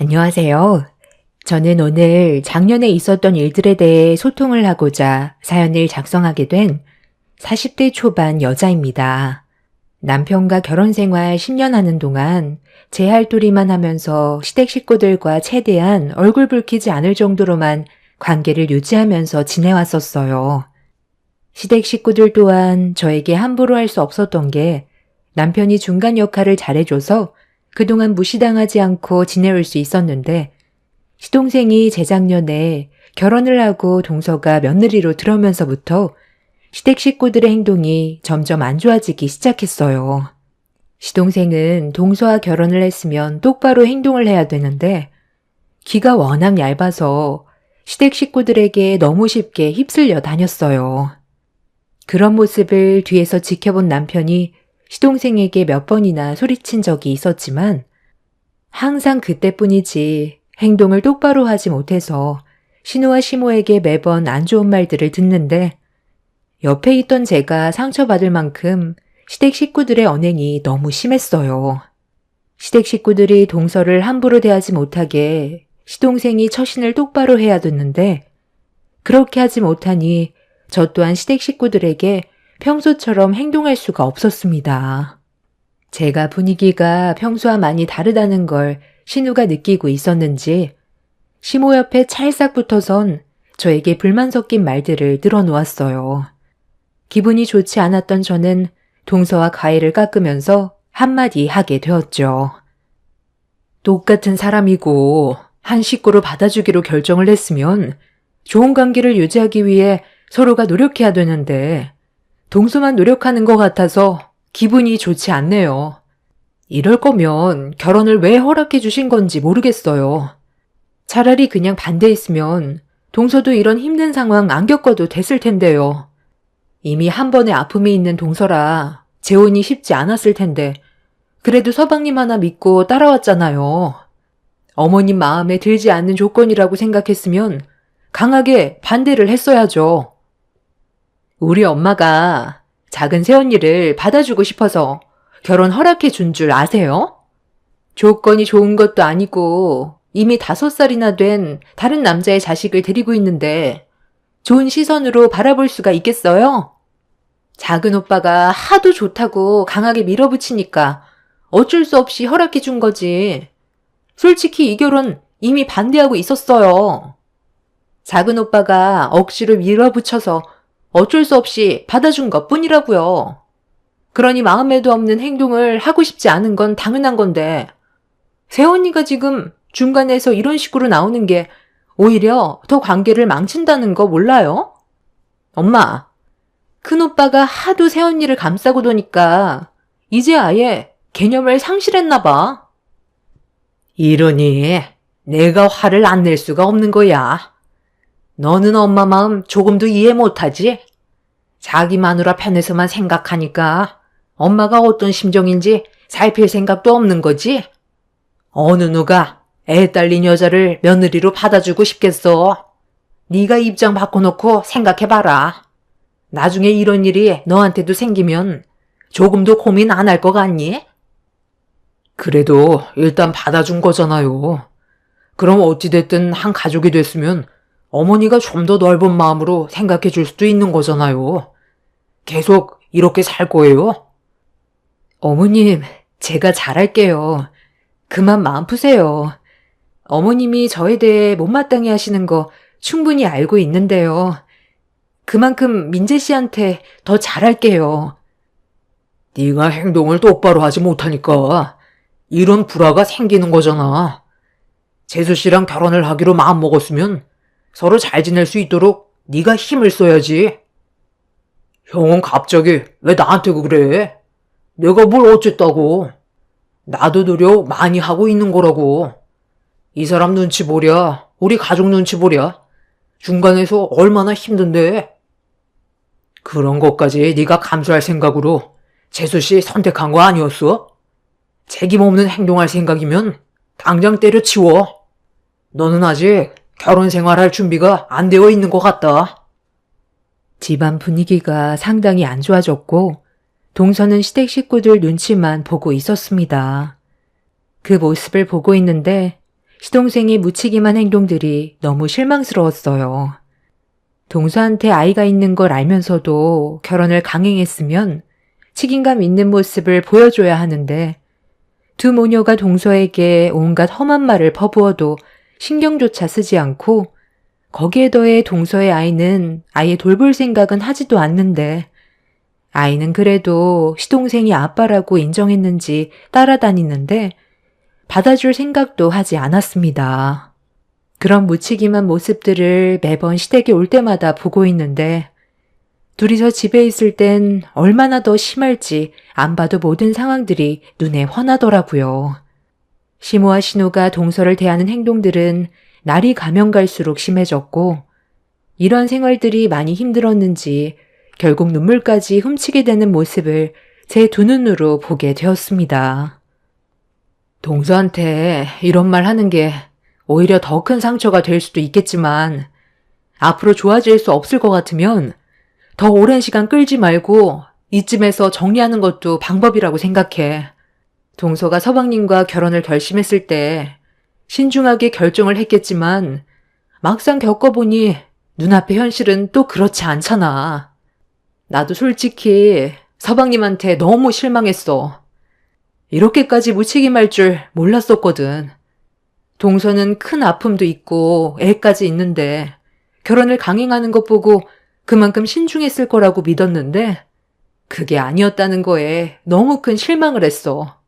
안녕하세요. 저는 오늘 작년에 있었던 일들에 대해 소통을 하고자 사연을 작성하게 된 40대 초반 여자입니다. 남편과 결혼 생활 10년 하는 동안 제 할 도리만 하면서 시댁 식구들과 최대한 얼굴 붉히지 않을 정도로만 관계를 유지하면서 지내왔었어요. 시댁 식구들 또한 저에게 함부로 할 수 없었던 게 남편이 중간 역할을 잘해줘서 그동안 무시당하지 않고 지내올 수 있었는데, 시동생이 재작년에 결혼을 하고 동서가 며느리로 들어오면서부터 시댁 식구들의 행동이 점점 안 좋아지기 시작했어요. 시동생은 동서와 결혼을 했으면 똑바로 행동을 해야 되는데 귀가 워낙 얇아서 시댁 식구들에게 너무 쉽게 휩쓸려 다녔어요. 그런 모습을 뒤에서 지켜본 남편이 시동생에게 몇 번이나 소리친 적이 있었지만 항상 그때뿐이지 행동을 똑바로 하지 못해서 신우와 시모에게 매번 안 좋은 말들을 듣는데, 옆에 있던 제가 상처받을 만큼 시댁 식구들의 언행이 너무 심했어요. 시댁 식구들이 동서를 함부로 대하지 못하게 시동생이 처신을 똑바로 해야 됐는데, 그렇게 하지 못하니 저 또한 시댁 식구들에게 평소처럼 행동할 수가 없었습니다. 제가 분위기가 평소와 많이 다르다는 걸 신우가 느끼고 있었는지 시모 옆에 찰싹 붙어선 저에게 불만 섞인 말들을 늘어놓았어요. 기분이 좋지 않았던 저는 동서와 과일을 깎으면서 한마디 하게 되었죠. 똑같은 사람이고 한 식구로 받아주기로 결정을 했으면 좋은 관계를 유지하기 위해 서로가 노력해야 되는데 동서만 노력하는 것 같아서 기분이 좋지 않네요. 이럴 거면 결혼을 왜 허락해 주신 건지 모르겠어요. 차라리 그냥 반대했으면 동서도 이런 힘든 상황 안 겪어도 됐을 텐데요. 이미 한 번의 아픔이 있는 동서라 재혼이 쉽지 않았을 텐데 그래도 서방님 하나 믿고 따라왔잖아요. 어머님 마음에 들지 않는 조건이라고 생각했으면 강하게 반대를 했어야죠. 우리 엄마가 작은 새언니를 받아주고 싶어서 결혼 허락해 준 줄 아세요? 조건이 좋은 것도 아니고 이미 5살이나 된 다른 남자의 자식을 데리고 있는데 좋은 시선으로 바라볼 수가 있겠어요? 작은 오빠가 하도 좋다고 강하게 밀어붙이니까 어쩔 수 없이 허락해 준 거지. 솔직히 이 결혼 이미 반대하고 있었어요. 작은 오빠가 억지로 밀어붙여서 어쩔 수 없이 받아준 것 뿐이라고요. 그러니 마음에도 없는 행동을 하고 싶지 않은 건 당연한 건데 새언니가 지금 중간에서 이런 식으로 나오는 게 오히려 더 관계를 망친다는 거 몰라요? 엄마, 큰오빠가 하도 새언니를 감싸고 도니까 이제 아예 개념을 상실했나 봐. 이러니 내가 화를 안 낼 수가 없는 거야. 너는 엄마 마음 조금도 이해 못하지? 자기 마누라 편에서만 생각하니까 엄마가 어떤 심정인지 살필 생각도 없는 거지? 어느 누가 애 딸린 여자를 며느리로 받아주고 싶겠어? 네가 입장 바꿔놓고 생각해봐라. 나중에 이런 일이 너한테도 생기면 조금도 고민 안 할 것 같니? 그래도 일단 받아준 거잖아요. 그럼 어찌됐든 한 가족이 됐으면 어머니가 좀 더 넓은 마음으로 생각해 줄 수도 있는 거잖아요. 계속 이렇게 살 거예요? 어머님, 제가 잘할게요. 그만 마음 푸세요. 어머님이 저에 대해 못마땅해 하시는 거 충분히 알고 있는데요. 그만큼 민재 씨한테 더 잘할게요. 네가 행동을 똑바로 하지 못하니까 이런 불화가 생기는 거잖아. 재수 씨랑 결혼을 하기로 마음먹었으면 서로 잘 지낼 수 있도록 네가 힘을 써야지. 형은 갑자기 왜 나한테 그래? 내가 뭘 어쨌다고. 나도 노력 많이 하고 있는 거라고. 이 사람 눈치 보랴, 우리 가족 눈치 보랴. 중간에서 얼마나 힘든데. 그런 것까지 네가 감수할 생각으로 재수 씨 선택한 거 아니었어? 책임 없는 행동할 생각이면 당장 때려치워. 너는 아직 결혼 생활할 준비가 안 되어 있는 것 같다. 집안 분위기가 상당히 안 좋아졌고 동서는 시댁 식구들 눈치만 보고 있었습니다. 그 모습을 보고 있는데 시동생이 묻히기만 행동들이 너무 실망스러웠어요. 동서한테 아이가 있는 걸 알면서도 결혼을 강행했으면 책임감 있는 모습을 보여줘야 하는데 두 모녀가 동서에게 온갖 험한 말을 퍼부어도 신경조차 쓰지 않고 거기에 더해 동서의 아이는 아예 돌볼 생각은 하지도 않는데 아이는 그래도 시동생이 아빠라고 인정했는지 따라다니는데 받아줄 생각도 하지 않았습니다. 그런 무책임한 모습들을 매번 시댁에 올 때마다 보고 있는데 둘이서 집에 있을 땐 얼마나 더 심할지 안 봐도 모든 상황들이 눈에 훤하더라고요. 시모와 신우가 동서를 대하는 행동들은 날이 가면 갈수록 심해졌고 이런 생활들이 많이 힘들었는지 결국 눈물까지 훔치게 되는 모습을 제 두 눈으로 보게 되었습니다. 동서한테 이런 말 하는 게 오히려 더 큰 상처가 될 수도 있겠지만 앞으로 좋아질 수 없을 것 같으면 더 오랜 시간 끌지 말고 이쯤에서 정리하는 것도 방법이라고 생각해. 동서가 서방님과 결혼을 결심했을 때 신중하게 결정을 했겠지만 막상 겪어보니 눈앞의 현실은 또 그렇지 않잖아. 나도 솔직히 서방님한테 너무 실망했어. 이렇게까지 무책임할 줄 몰랐었거든. 동서는 큰 아픔도 있고 애까지 있는데 결혼을 강행하는 것 보고 그만큼 신중했을 거라고 믿었는데 그게 아니었다는 거에 너무 큰 실망을 했어.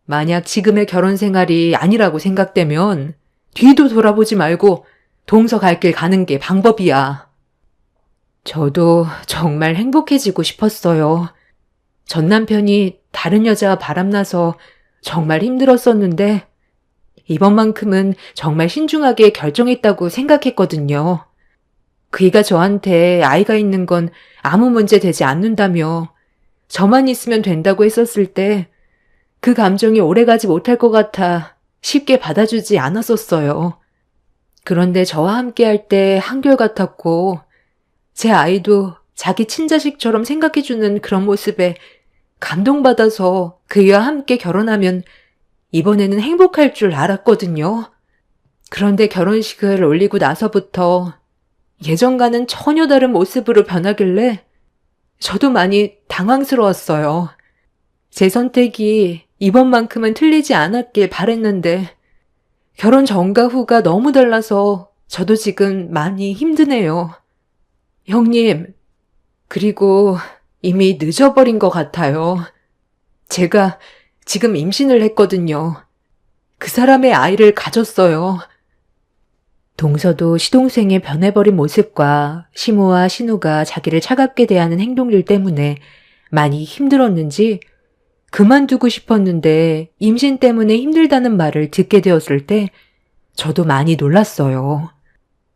만약 지금의 결혼 생활이 아니라고 생각되면 뒤도 돌아보지 말고 동서 갈 길 가는 게 방법이야. 저도 정말 행복해지고 싶었어요. 전 남편이 다른 여자와 바람나서 정말 힘들었었는데 이번만큼은 정말 신중하게 결정했다고 생각했거든요. 그이가 저한테 아이가 있는 건 아무 문제 되지 않는다며 저만 있으면 된다고 했었을 때 그 감정이 오래가지 못할 것 같아 쉽게 받아주지 않았었어요. 그런데 저와 함께 할 때 한결같았고 제 아이도 자기 친자식처럼 생각해주는 그런 모습에 감동받아서 그이와 함께 결혼하면 이번에는 행복할 줄 알았거든요. 그런데 결혼식을 올리고 나서부터 예전과는 전혀 다른 모습으로 변하길래 저도 많이 당황스러웠어요. 제 선택이 이번만큼은 틀리지 않았길 바랬는데 결혼 전과 후가 너무 달라서 저도 지금 많이 힘드네요. 형님, 그리고 이미 늦어버린 것 같아요. 제가 지금 임신을 했거든요. 그 사람의 아이를 가졌어요. 동서도 시동생의 변해버린 모습과 시모와 신우가 자기를 차갑게 대하는 행동들 때문에 많이 힘들었는지 그만두고 싶었는데 임신 때문에 힘들다는 말을 듣게 되었을 때 저도 많이 놀랐어요.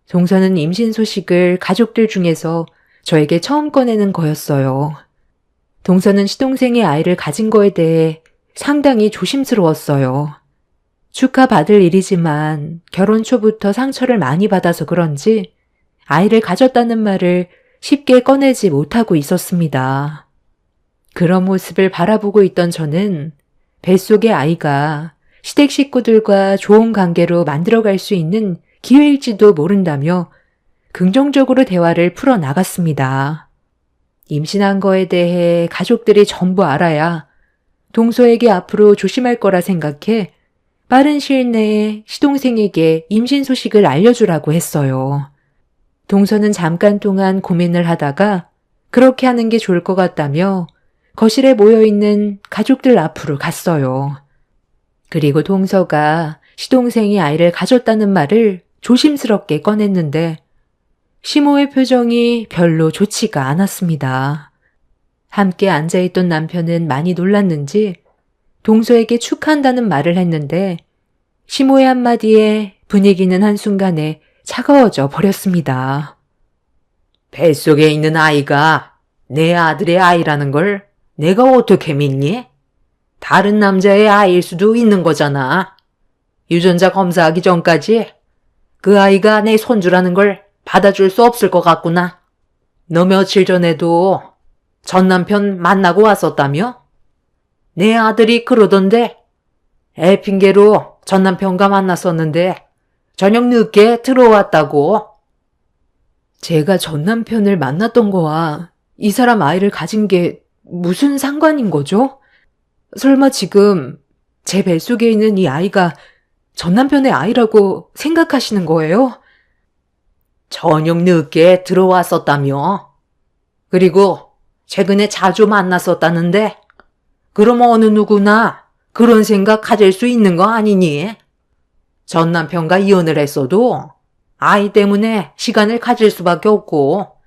동서는 임신 소식을 가족들 중에서 저에게 처음 꺼내는 거였어요. 동서는 시동생의 아이를 가진 거에 대해 상당히 조심스러웠어요. 축하받을 일이지만 결혼 초부터 상처를 많이 받아서 그런지 아이를 가졌다는 말을 쉽게 꺼내지 못하고 있었습니다. 그런 모습을 바라보고 있던 저는 뱃속의 아이가 시댁 식구들과 좋은 관계로 만들어갈 수 있는 기회일지도 모른다며 긍정적으로 대화를 풀어나갔습니다. 임신한 거에 대해 가족들이 전부 알아야 동서에게 앞으로 조심할 거라 생각해 빠른 시일 내에 시동생에게 임신 소식을 알려주라고 했어요. 동서는 잠깐 동안 고민을 하다가 그렇게 하는 게 좋을 것 같다며 거실에 모여있는 가족들 앞으로 갔어요. 그리고 동서가 시동생이 아이를 가졌다는 말을 조심스럽게 꺼냈는데 시모의 표정이 별로 좋지가 않았습니다. 함께 앉아있던 남편은 많이 놀랐는지 동서에게 축하한다는 말을 했는데 시모의 한마디에 분위기는 한순간에 차가워져 버렸습니다. 뱃속에 있는 아이가 내 아들의 아이라는 걸 내가 어떻게 믿니? 다른 남자의 아이일 수도 있는 거잖아. 유전자 검사하기 전까지 그 아이가 내 손주라는 걸 받아줄 수 없을 것 같구나. 너 며칠 전에도 전 남편 만나고 왔었다며? 내 아들이 그러던데 애 핑계로 전 남편과 만났었는데 저녁 늦게 들어왔다고. 제가 전 남편을 만났던 거와 이 사람 아이를 가진 게 무슨 상관인 거죠? 설마 지금 제 뱃속에 있는 이 아이가 전 남편의 아이라고 생각하시는 거예요? 저녁 늦게 들어왔었다며. 그리고 최근에 자주 만났었다는데 그럼 어느 누구나 그런 생각 가질 수 있는 거 아니니? 전 남편과 이혼을 했어도 아이 때문에 시간을 가질 수밖에 없고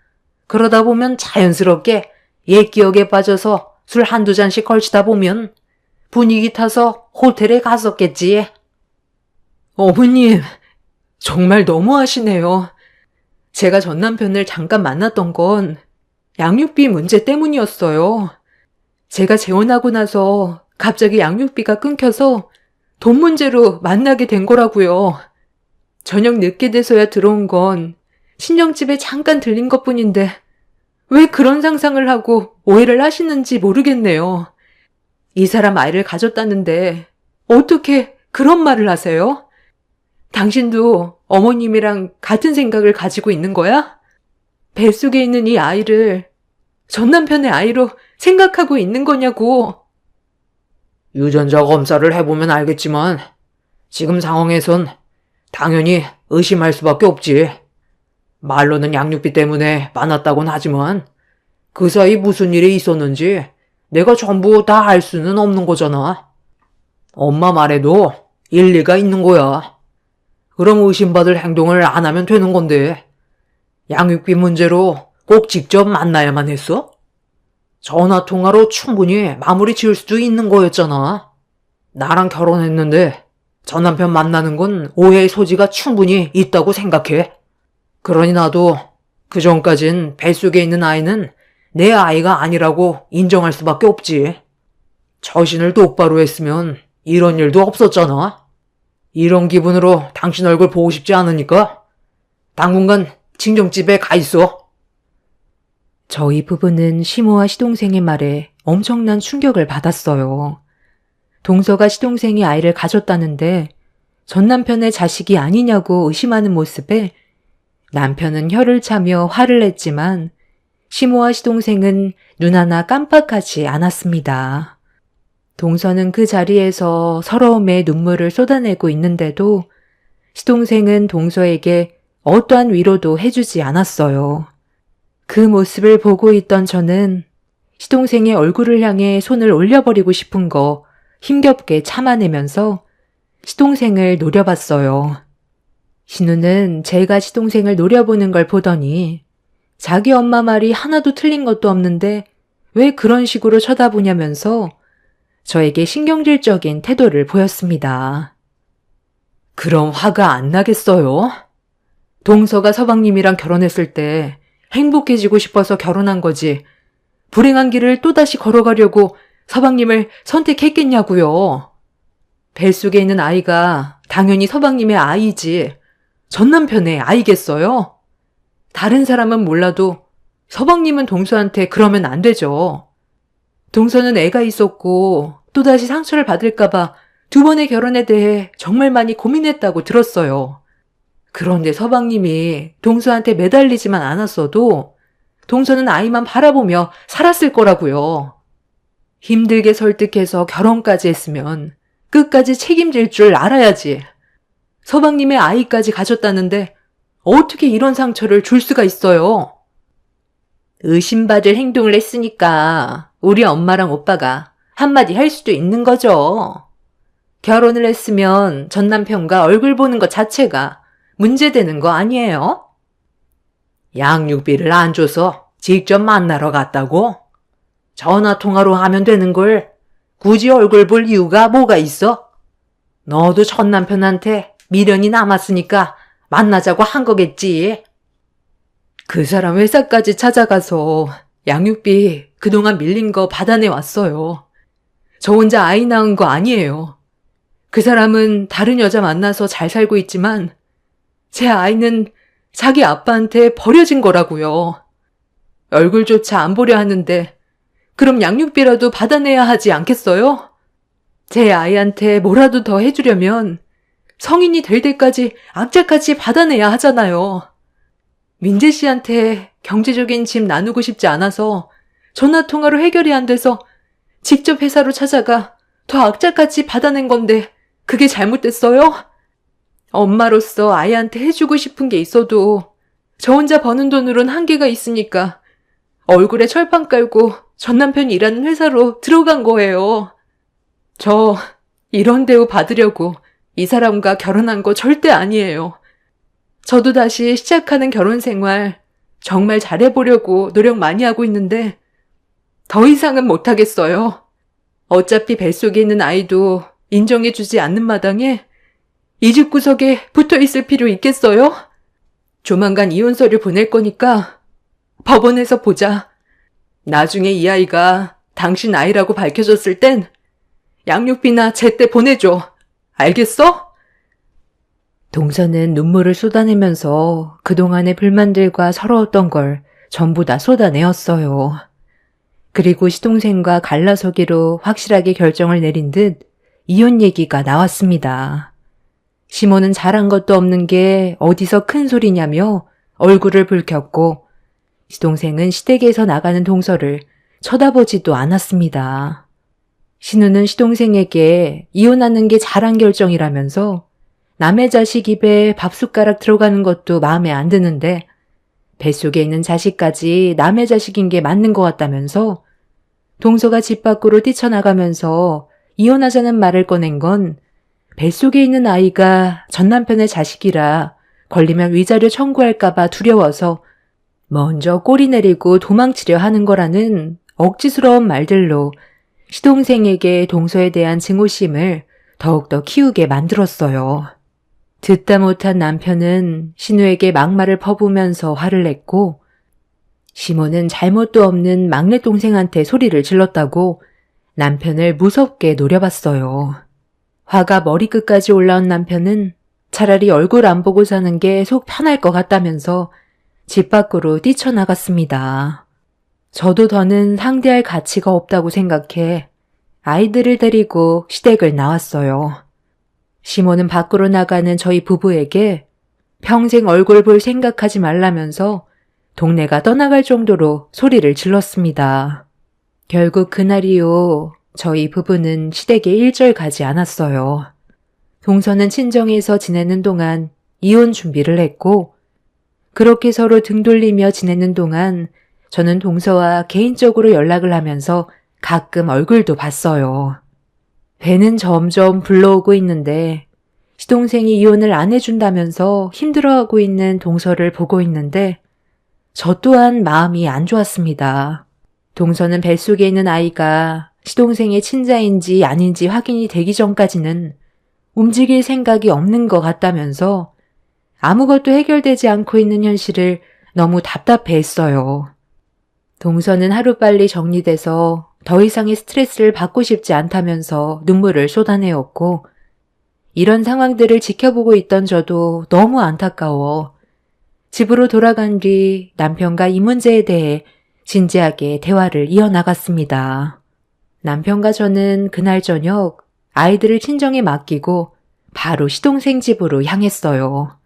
그러다 보면 자연스럽게 옛 기억에 빠져서 술 한두 잔씩 걸치다 보면 분위기 타서 호텔에 갔었겠지. 어머님, 정말 너무하시네요. 제가 전 남편을 잠깐 만났던 건 양육비 문제 때문이었어요. 제가 재혼하고 나서 갑자기 양육비가 끊겨서 돈 문제로 만나게 된 거라고요. 저녁 늦게 돼서야 들어온 건 친정집에 잠깐 들린 것뿐인데 왜 그런 상상을 하고 오해를 하시는지 모르겠네요. 이 사람 아이를 가졌다는데 어떻게 그런 말을 하세요? 당신도 어머님이랑 같은 생각을 가지고 있는 거야? 뱃속에 있는 이 아이를 전 남편의 아이로 생각하고 있는 거냐고. 유전자 검사를 해보면 알겠지만 지금 상황에선 당연히 의심할 수밖에 없지. 말로는 양육비 때문에 만났다곤 하지만 그 사이 무슨 일이 있었는지 내가 전부 다 알 수는 없는 거잖아. 엄마 말에도 일리가 있는 거야. 그럼 의심받을 행동을 안 하면 되는 건데 양육비 문제로 꼭 직접 만나야만 했어? 전화통화로 충분히 마무리 지을 수도 있는 거였잖아. 나랑 결혼했는데 전 남편 만나는 건 오해의 소지가 충분히 있다고 생각해. 그러니 나도 그 전까진 뱃속에 있는 아이는 내 아이가 아니라고 인정할 수밖에 없지. 처신을 똑바로 했으면 이런 일도 없었잖아. 이런 기분으로 당신 얼굴 보고 싶지 않으니까 당분간 친정집에 가 있어. 저희 부부는 시모와 시동생의 말에 엄청난 충격을 받았어요. 동서가 시동생이 아이를 가졌다는데 전 남편의 자식이 아니냐고 의심하는 모습에 남편은 혀를 차며 화를 냈지만 시모와 시동생은 눈 하나 깜빡하지 않았습니다. 동서는 그 자리에서 서러움에 눈물을 쏟아내고 있는데도 시동생은 동서에게 어떠한 위로도 해주지 않았어요. 그 모습을 보고 있던 저는 시동생의 얼굴을 향해 손을 올려버리고 싶은 거 힘겹게 참아내면서 시동생을 노려봤어요. 신우는 제가 시동생을 노려보는 걸 보더니 자기 엄마 말이 하나도 틀린 것도 없는데 왜 그런 식으로 쳐다보냐면서 저에게 신경질적인 태도를 보였습니다. 그럼 화가 안 나겠어요? 동서가 서방님이랑 결혼했을 때 행복해지고 싶어서 결혼한 거지 불행한 길을 또다시 걸어가려고 서방님을 선택했겠냐고요. 뱃속에 있는 아이가 당연히 서방님의 아이지 전 남편의 아이겠어요? 다른 사람은 몰라도 서방님은 동서한테 그러면 안 되죠. 동서는 애가 있었고 또다시 상처를 받을까봐 2번의 결혼에 대해 정말 많이 고민했다고 들었어요. 그런데 서방님이 동서한테 매달리지만 않았어도 동서는 아이만 바라보며 살았을 거라고요. 힘들게 설득해서 결혼까지 했으면 끝까지 책임질 줄 알아야지. 서방님의 아이까지 가졌다는데 어떻게 이런 상처를 줄 수가 있어요? 의심받을 행동을 했으니까 우리 엄마랑 오빠가 한마디 할 수도 있는 거죠. 결혼을 했으면 전 남편과 얼굴 보는 것 자체가 문제되는 거 아니에요? 양육비를 안 줘서 직접 만나러 갔다고? 전화통화로 하면 되는 걸 굳이 얼굴 볼 이유가 뭐가 있어? 너도 전 남편한테 미련이 남았으니까 만나자고 한 거겠지. 그 사람 회사까지 찾아가서 양육비 그동안 밀린 거 받아내 왔어요. 저 혼자 아이 낳은 거 아니에요. 그 사람은 다른 여자 만나서 잘 살고 있지만 제 아이는 자기 아빠한테 버려진 거라고요. 얼굴조차 안 보려 하는데 그럼 양육비라도 받아내야 하지 않겠어요? 제 아이한테 뭐라도 더 해주려면 성인이 될 때까지 악착같이 받아내야 하잖아요. 민재 씨한테 경제적인 짐 나누고 싶지 않아서 전화통화로 해결이 안 돼서 직접 회사로 찾아가 더 악착같이 받아낸 건데 그게 잘못됐어요? 엄마로서 아이한테 해주고 싶은 게 있어도 저 혼자 버는 돈으론 한계가 있으니까 얼굴에 철판 깔고 전 남편이 일하는 회사로 들어간 거예요. 저 이런 대우 받으려고 이 사람과 결혼한 거 절대 아니에요. 저도 다시 시작하는 결혼 생활 정말 잘해보려고 노력 많이 하고 있는데 더 이상은 못하겠어요. 어차피 뱃속에 있는 아이도 인정해주지 않는 마당에 이 집구석에 붙어있을 필요 있겠어요? 조만간 이혼서를 보낼 거니까 법원에서 보자. 나중에 이 아이가 당신 아이라고 밝혀졌을 땐 양육비나 제때 보내줘. 알겠어? 동서는 눈물을 쏟아내면서 그동안의 불만들과 서러웠던 걸 전부 다 쏟아내었어요. 그리고 시동생과 갈라서기로 확실하게 결정을 내린 듯 이혼 얘기가 나왔습니다. 시모는 잘한 것도 없는 게 어디서 큰 소리냐며 얼굴을 붉혔고 시동생은 시댁에서 나가는 동서를 쳐다보지도 않았습니다. 신우는 시동생에게 이혼하는 게 잘한 결정이라면서 남의 자식 입에 밥숟가락 들어가는 것도 마음에 안 드는데 뱃속에 있는 자식까지 남의 자식인 게 맞는 것 같다면서 동서가 집 밖으로 뛰쳐나가면서 이혼하자는 말을 꺼낸 건 뱃속에 있는 아이가 전 남편의 자식이라 걸리면 위자료 청구할까봐 두려워서 먼저 꼬리 내리고 도망치려 하는 거라는 억지스러운 말들로 시동생에게 동서에 대한 증오심을 더욱더 키우게 만들었어요. 듣다 못한 남편은 신우에게 막말을 퍼부으면서 화를 냈고 시모는 잘못도 없는 막내 동생한테 소리를 질렀다고 남편을 무섭게 노려봤어요. 화가 머리끝까지 올라온 남편은 차라리 얼굴 안 보고 사는 게 속 편할 것 같다면서 집 밖으로 뛰쳐나갔습니다. 저도 더는 상대할 가치가 없다고 생각해 아이들을 데리고 시댁을 나왔어요. 시모는 밖으로 나가는 저희 부부에게 평생 얼굴 볼 생각하지 말라면서 동네가 떠나갈 정도로 소리를 질렀습니다. 결국 그날 이후 저희 부부는 시댁에 일절 가지 않았어요. 동서는 친정에서 지내는 동안 이혼 준비를 했고 그렇게 서로 등 돌리며 지내는 동안 저는 동서와 개인적으로 연락을 하면서 가끔 얼굴도 봤어요. 배는 점점 불러오고 있는데 시동생이 이혼을 안 해준다면서 힘들어하고 있는 동서를 보고 있는데 저 또한 마음이 안 좋았습니다. 동서는 뱃속에 있는 아이가 시동생의 친자인지 아닌지 확인이 되기 전까지는 움직일 생각이 없는 것 같다면서 아무것도 해결되지 않고 있는 현실을 너무 답답해했어요. 동서는 하루빨리 정리돼서 더 이상의 스트레스를 받고 싶지 않다면서 눈물을 쏟아내었고 이런 상황들을 지켜보고 있던 저도 너무 안타까워 집으로 돌아간 뒤 남편과 이 문제에 대해 진지하게 대화를 이어나갔습니다. 남편과 저는 그날 저녁 아이들을 친정에 맡기고 바로 시동생 집으로 향했어요.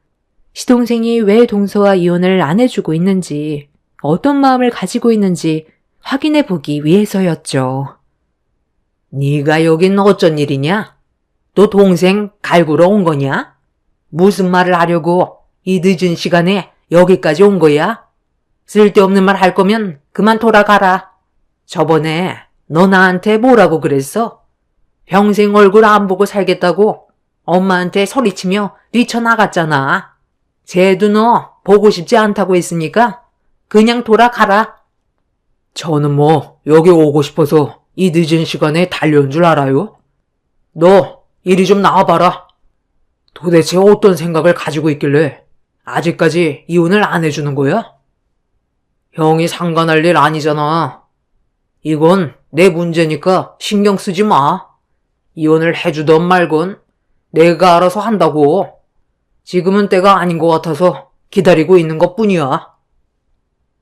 시동생이 왜 동서와 이혼을 안 해주고 있는지 어떤 마음을 가지고 있는지 확인해 보기 위해서였죠. 네가 여긴 어쩐 일이냐? 너 동생 갈구러 온 거냐? 무슨 말을 하려고 이 늦은 시간에 여기까지 온 거야? 쓸데없는 말 할 거면 그만 돌아가라. 저번에 너 나한테 뭐라고 그랬어? 평생 얼굴 안 보고 살겠다고 엄마한테 소리치며 뛰쳐나갔잖아. 쟤도 너 보고 싶지 않다고 했으니까 그냥 돌아가라. 저는 뭐 여기 오고 싶어서 이 늦은 시간에 달려온 줄 알아요? 너 이리 좀 나와봐라. 도대체 어떤 생각을 가지고 있길래 아직까지 이혼을 안 해주는 거야? 형이 상관할 일 아니잖아. 이건 내 문제니까 신경 쓰지 마. 이혼을 해주던 말건 내가 알아서 한다고. 지금은 때가 아닌 것 같아서 기다리고 있는 것뿐이야.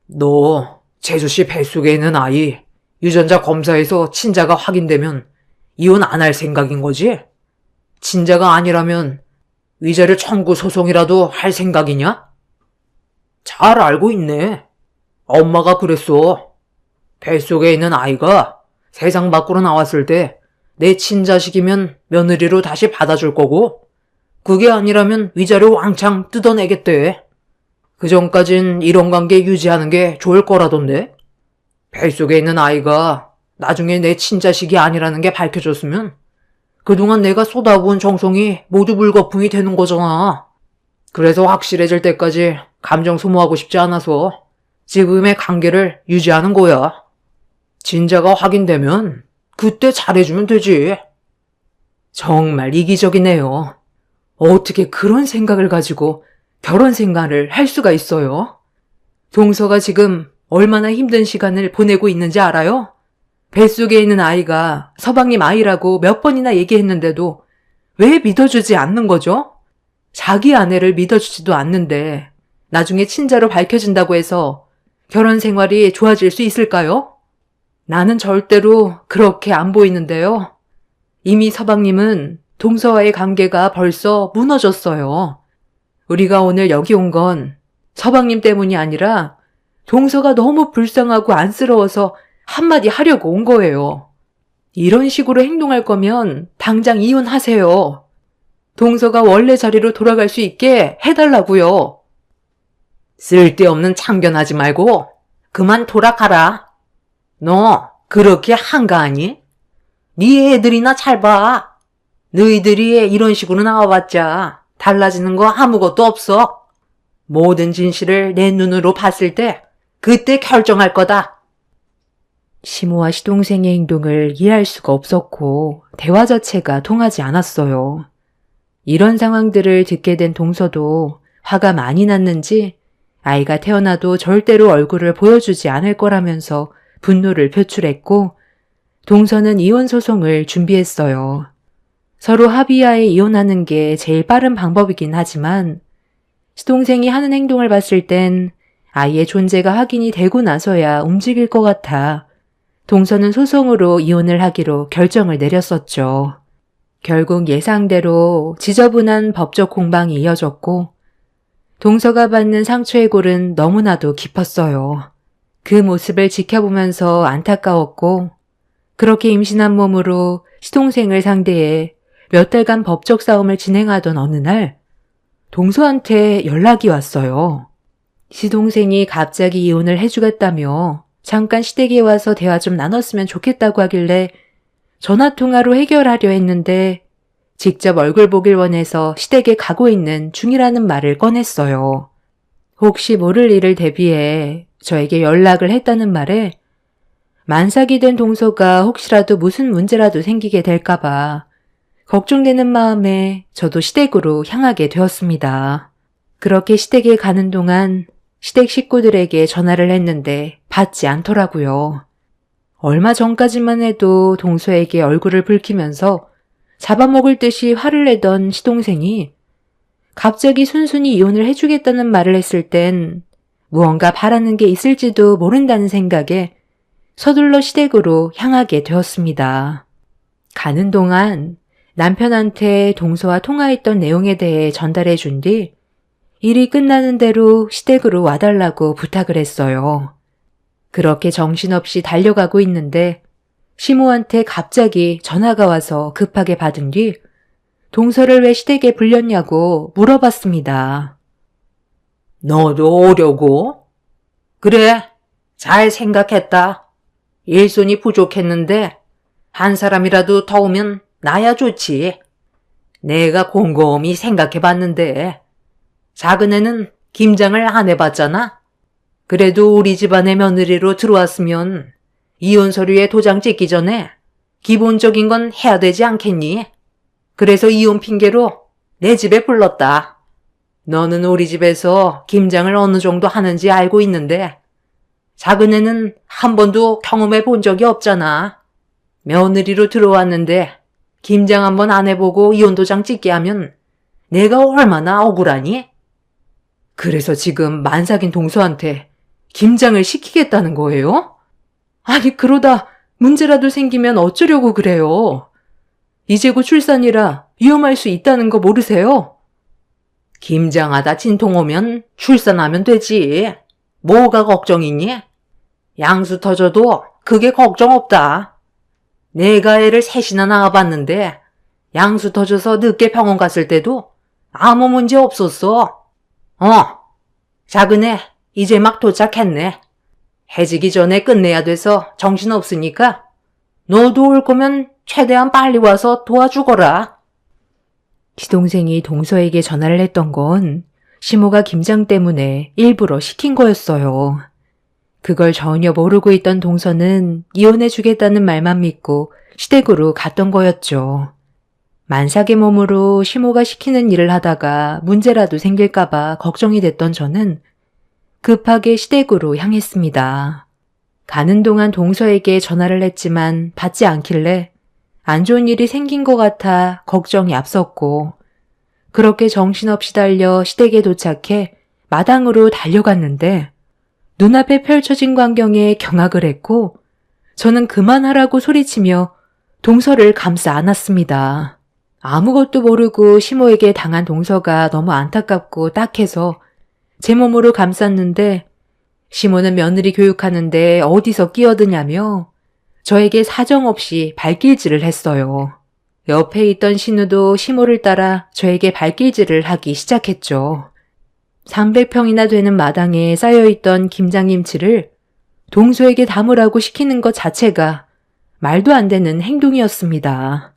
너 재수씨 뱃속에 있는 아이 유전자 검사에서 친자가 확인되면 이혼 안 할 생각인 거지? 친자가 아니라면 위자료 청구 소송이라도 할 생각이냐? 잘 알고 있네. 엄마가 그랬어. 뱃속에 있는 아이가 세상 밖으로 나왔을 때 내 친자식이면 며느리로 다시 받아줄 거고, 그게 아니라면 위자료 왕창 뜯어내겠대. 그전까진 이런 관계 유지하는 게 좋을 거라던데. 뱃속에 있는 아이가 나중에 내 친자식이 아니라는 게 밝혀졌으면 그동안 내가 쏟아부은 정성이 모두 물거품이 되는 거잖아. 그래서 확실해질 때까지 감정 소모하고 싶지 않아서 지금의 관계를 유지하는 거야. 진짜가 확인되면 그때 잘해주면 되지. 정말 이기적이네요. 어떻게 그런 생각을 가지고 결혼 생활을 할 수가 있어요? 동서가 지금 얼마나 힘든 시간을 보내고 있는지 알아요? 뱃속에 있는 아이가 서방님 아이라고 몇 번이나 얘기했는데도 왜 믿어주지 않는 거죠? 자기 아내를 믿어주지도 않는데 나중에 친자로 밝혀진다고 해서 결혼 생활이 좋아질 수 있을까요? 나는 절대로 그렇게 안 보이는데요. 이미 서방님은 동서와의 관계가 벌써 무너졌어요. 우리가 오늘 여기 온 건 서방님 때문이 아니라 동서가 너무 불쌍하고 안쓰러워서 한마디 하려고 온 거예요. 이런 식으로 행동할 거면 당장 이혼하세요. 동서가 원래 자리로 돌아갈 수 있게 해달라고요. 쓸데없는 참견하지 말고 그만 돌아가라. 너 그렇게 한가하니? 네 애들이나 잘 봐. 너희들이 이런 식으로 나와봤자 달라지는 거 아무것도 없어. 모든 진실을 내 눈으로 봤을 때 그때 결정할 거다. 시모와 시동생의 행동을 이해할 수가 없었고 대화 자체가 통하지 않았어요. 이런 상황들을 듣게 된 동서도 화가 많이 났는지 아이가 태어나도 절대로 얼굴을 보여주지 않을 거라면서 분노를 표출했고 동서는 이혼 소송을 준비했어요. 서로 합의하에 이혼하는 게 제일 빠른 방법이긴 하지만 시동생이 하는 행동을 봤을 땐 아이의 존재가 확인이 되고 나서야 움직일 것 같아 동서는 소송으로 이혼을 하기로 결정을 내렸었죠. 결국 예상대로 지저분한 법적 공방이 이어졌고 동서가 받는 상처의 골은 너무나도 깊었어요. 그 모습을 지켜보면서 안타까웠고 그렇게 임신한 몸으로 시동생을 상대해 몇 달간 법적 싸움을 진행하던 어느 날 동서한테 연락이 왔어요. 시동생이 갑자기 이혼을 해주겠다며 잠깐 시댁에 와서 대화 좀 나눴으면 좋겠다고 하길래 전화통화로 해결하려 했는데 직접 얼굴 보길 원해서 시댁에 가고 있는 중이라는 말을 꺼냈어요. 혹시 모를 일을 대비해 저에게 연락을 했다는 말에 만삭이 된 동서가 혹시라도 무슨 문제라도 생기게 될까봐 걱정되는 마음에 저도 시댁으로 향하게 되었습니다. 그렇게 시댁에 가는 동안 시댁 식구들에게 전화를 했는데 받지 않더라고요. 얼마 전까지만 해도 동서에게 얼굴을 붉히면서 잡아먹을 듯이 화를 내던 시동생이 갑자기 순순히 이혼을 해주겠다는 말을 했을 땐 무언가 바라는 게 있을지도 모른다는 생각에 서둘러 시댁으로 향하게 되었습니다. 가는 동안 남편한테 동서와 통화했던 내용에 대해 전달해 준 뒤 일이 끝나는 대로 시댁으로 와달라고 부탁을 했어요. 그렇게 정신없이 달려가고 있는데 시모한테 갑자기 전화가 와서 급하게 받은 뒤 동서를 왜 시댁에 불렸냐고 물어봤습니다. 너도 오려고? 그래, 잘 생각했다. 일손이 부족했는데 한 사람이라도 더 오면 나야 좋지. 내가 곰곰이 생각해봤는데 작은 애는 김장을 안 해봤잖아. 그래도 우리 집안의 며느리로 들어왔으면 이혼 서류에 도장 찍기 전에 기본적인 건 해야 되지 않겠니? 그래서 이혼 핑계로 내 집에 불렀다. 너는 우리 집에서 김장을 어느 정도 하는지 알고 있는데 작은 애는 한 번도 경험해 본 적이 없잖아. 며느리로 들어왔는데 김장 한번 안 해보고 이혼 도장 찍게 하면 내가 얼마나 억울하니? 그래서 지금 만삭인 동서한테 김장을 시키겠다는 거예요? 아니 그러다 문제라도 생기면 어쩌려고 그래요? 이제 곧 출산이라 위험할 수 있다는 거 모르세요? 김장하다 진통 오면 출산하면 되지. 뭐가 걱정이니? 양수 터져도 그게 걱정 없다. 내가 애를 셋이나 낳아봤는데 양수 터져서 늦게 병원 갔을 때도 아무 문제 없었어. 작은 애 이제 막 도착했네. 해지기 전에 끝내야 돼서 정신없으니까 너도 올 거면 최대한 빨리 와서 도와주거라. 시동생이 동서에게 전화를 했던 건 시모가 김장 때문에 일부러 시킨 거였어요. 그걸 전혀 모르고 있던 동서는 이혼해주겠다는 말만 믿고 시댁으로 갔던 거였죠. 만삭의 몸으로 시모가 시키는 일을 하다가 문제라도 생길까봐 걱정이 됐던 저는 급하게 시댁으로 향했습니다. 가는 동안 동서에게 전화를 했지만 받지 않길래 안 좋은 일이 생긴 것 같아 걱정이 앞섰고, 그렇게 정신없이 달려 시댁에 도착해 마당으로 달려갔는데 눈앞에 펼쳐진 광경에 경악을 했고, 저는 그만하라고 소리치며 동서를 감싸 안았습니다. 아무것도 모르고 시모에게 당한 동서가 너무 안타깝고 딱해서 제 몸으로 감쌌는데, 시모는 며느리 교육하는데 어디서 끼어드냐며 저에게 사정없이 발길질을 했어요. 옆에 있던 신우도 시모를 따라 저에게 발길질을 하기 시작했죠. 300평이나 되는 마당에 쌓여있던 김장김치를 동서에게 담으라고 시키는 것 자체가 말도 안 되는 행동이었습니다.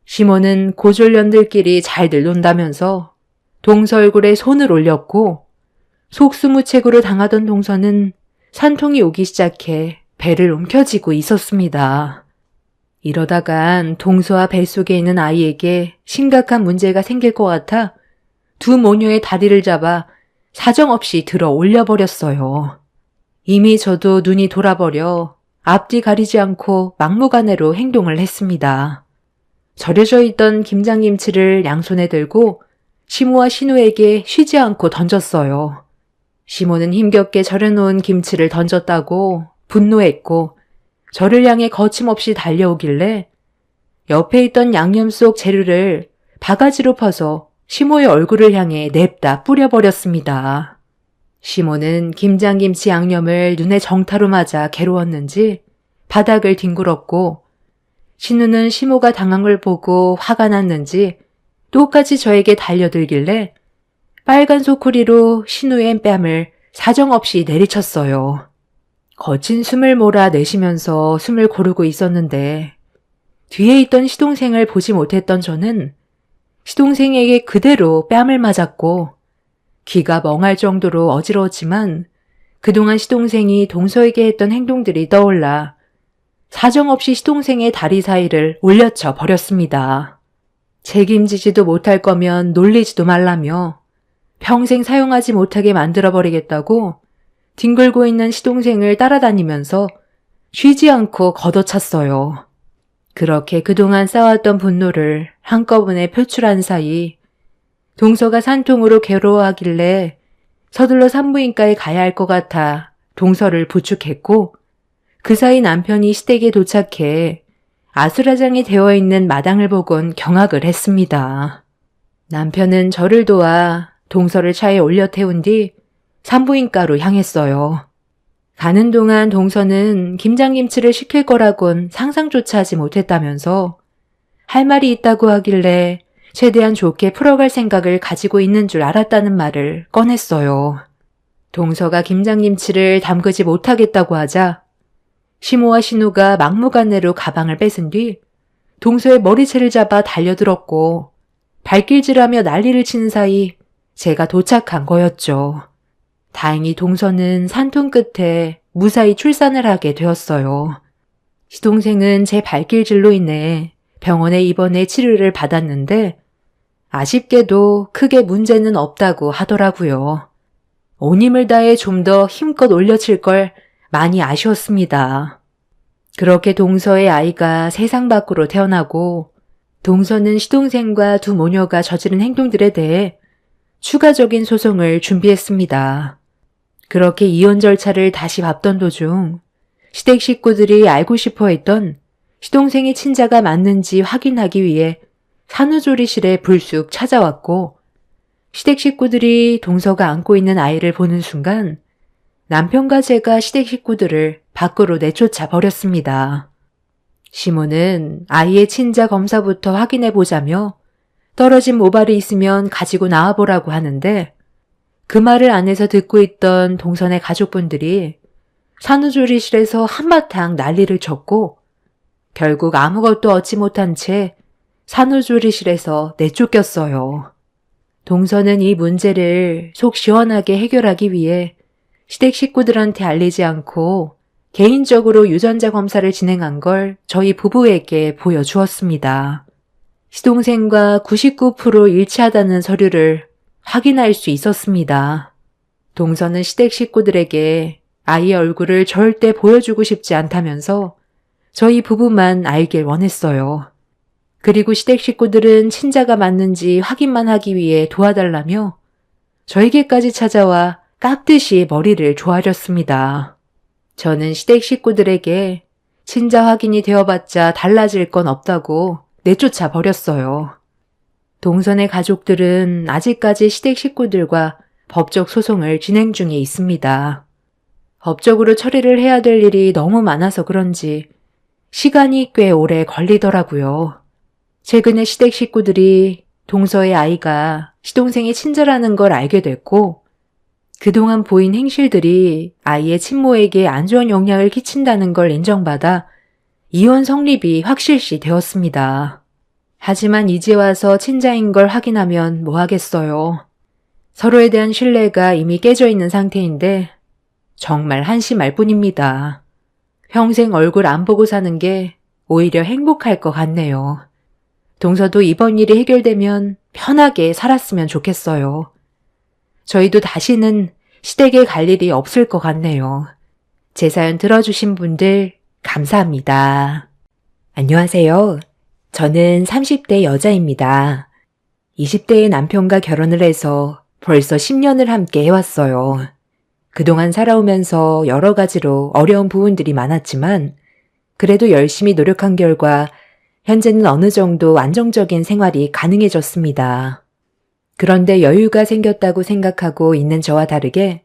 시모는 고졸년들끼리 잘들 논다면서 동서 얼굴에 손을 올렸고, 속수무책으로 당하던 동서는 산통이 오기 시작해 배를 움켜쥐고 있었습니다. 이러다간 동서와 뱃속에 있는 아이에게 심각한 문제가 생길 것 같아 두 모녀의 다리를 잡아 사정없이 들어 올려버렸어요. 이미 저도 눈이 돌아버려 앞뒤 가리지 않고 막무가내로 행동을 했습니다. 절여져 있던 김장김치를 양손에 들고 시모와 신우에게 쉬지 않고 던졌어요. 시모는 힘겹게 절여놓은 김치를 던졌다고 분노했고, 저를 향해 거침없이 달려오길래 옆에 있던 양념 속 재료를 바가지로 퍼서 시모의 얼굴을 향해 냅다 뿌려버렸습니다. 시모는 김장김치 양념을 눈에 정타로 맞아 괴로웠는지 바닥을 뒹굴었고, 신우는 시모가 당한 걸 보고 화가 났는지 똑같이 저에게 달려들길래 빨간 소쿠리로 신우의 뺨을 사정없이 내리쳤어요. 거친 숨을 몰아내쉬면서 숨을 고르고 있었는데 뒤에 있던 시동생을 보지 못했던 저는 시동생에게 그대로 뺨을 맞았고, 귀가 멍할 정도로 어지러웠지만 그동안 시동생이 동서에게 했던 행동들이 떠올라 사정없이 시동생의 다리 사이를 올려쳐 버렸습니다. 책임지지도 못할 거면 놀리지도 말라며 평생 사용하지 못하게 만들어버리겠다고 뒹굴고 있는 시동생을 따라다니면서 쉬지 않고 걷어찼어요. 그렇게 그동안 쌓아왔던 분노를 한꺼번에 표출한 사이 동서가 산통으로 괴로워하길래 서둘러 산부인과에 가야 할 것 같아 동서를 부축했고, 그 사이 남편이 시댁에 도착해 아수라장이 되어 있는 마당을 보곤 경악을 했습니다. 남편은 저를 도와 동서를 차에 올려 태운 뒤 산부인과로 향했어요. 가는 동안 동서는 김장김치를 시킬 거라곤 상상조차 하지 못했다면서 할 말이 있다고 하길래 최대한 좋게 풀어갈 생각을 가지고 있는 줄 알았다는 말을 꺼냈어요. 동서가 김장김치를 담그지 못하겠다고 하자 시모와 신우가 막무가내로 가방을 뺏은 뒤 동서의 머리채를 잡아 달려들었고, 발길질하며 난리를 치는 사이 제가 도착한 거였죠. 다행히 동서는 산통 끝에 무사히 출산을 하게 되었어요. 시동생은 제 발길질로 인해 병원에 입원해 치료를 받았는데 아쉽게도 크게 문제는 없다고 하더라고요. 온 힘을 다해 좀 더 힘껏 올려칠 걸 많이 아쉬웠습니다. 그렇게 동서의 아이가 세상 밖으로 태어나고, 동서는 시동생과 두 모녀가 저지른 행동들에 대해 추가적인 소송을 준비했습니다. 그렇게 이혼 절차를 다시 밟던 도중 시댁 식구들이 알고 싶어 했던 시동생의 친자가 맞는지 확인하기 위해 산후조리실에 불쑥 찾아왔고, 시댁 식구들이 동서가 안고 있는 아이를 보는 순간 남편과 제가 시댁 식구들을 밖으로 내쫓아 버렸습니다. 시모는 아이의 친자 검사부터 확인해 보자며 떨어진 모발이 있으면 가지고 나와보라고 하는데 그 말을 안에서 듣고 있던 동선의 가족분들이 산후조리실에서 한바탕 난리를 쳤고 결국 아무것도 얻지 못한 채 산후조리실에서 내쫓겼어요. 동서는 이 문제를 속 시원하게 해결하기 위해 시댁 식구들한테 알리지 않고 개인적으로 유전자 검사를 진행한 걸 저희 부부에게 보여주었습니다. 시동생과 99% 일치하다는 서류를 확인할 수 있었습니다. 동서는 시댁 식구들에게 아이의 얼굴을 절대 보여주고 싶지 않다면서 저희 부부만 알길 원했어요. 그리고 시댁 식구들은 친자가 맞는지 확인만 하기 위해 도와달라며 저에게까지 찾아와 깍듯이 머리를 조아렸습니다. 저는 시댁 식구들에게 친자 확인이 되어봤자 달라질 건 없다고 내쫓아 버렸어요. 동선의 가족들은 아직까지 시댁 식구들과 법적 소송을 진행 중에 있습니다. 법적으로 처리를 해야 될 일이 너무 많아서 그런지 시간이 꽤 오래 걸리더라고요. 최근에 시댁 식구들이 동서의 아이가 시동생의 친자라는 걸 알게 됐고 그동안 보인 행실들이 아이의 친모에게 안 좋은 영향을 끼친다는 걸 인정받아 이혼 성립이 확실시 되었습니다. 하지만 이제 와서 친자인 걸 확인하면 뭐 하겠어요. 서로에 대한 신뢰가 이미 깨져 있는 상태인데 정말 한심할 뿐입니다. 평생 얼굴 안 보고 사는 게 오히려 행복할 것 같네요. 동서도 이번 일이 해결되면 편하게 살았으면 좋겠어요. 저희도 다시는 시댁에 갈 일이 없을 것 같네요. 제 사연 들어주신 분들 감사합니다. 안녕하세요. 저는 30대 여자입니다. 20대의 남편과 결혼을 해서 벌써 10년을 함께 해왔어요. 그동안 살아오면서 여러 가지로 어려운 부분들이 많았지만 그래도 열심히 노력한 결과 현재는 어느 정도 안정적인 생활이 가능해졌습니다. 그런데 여유가 생겼다고 생각하고 있는 저와 다르게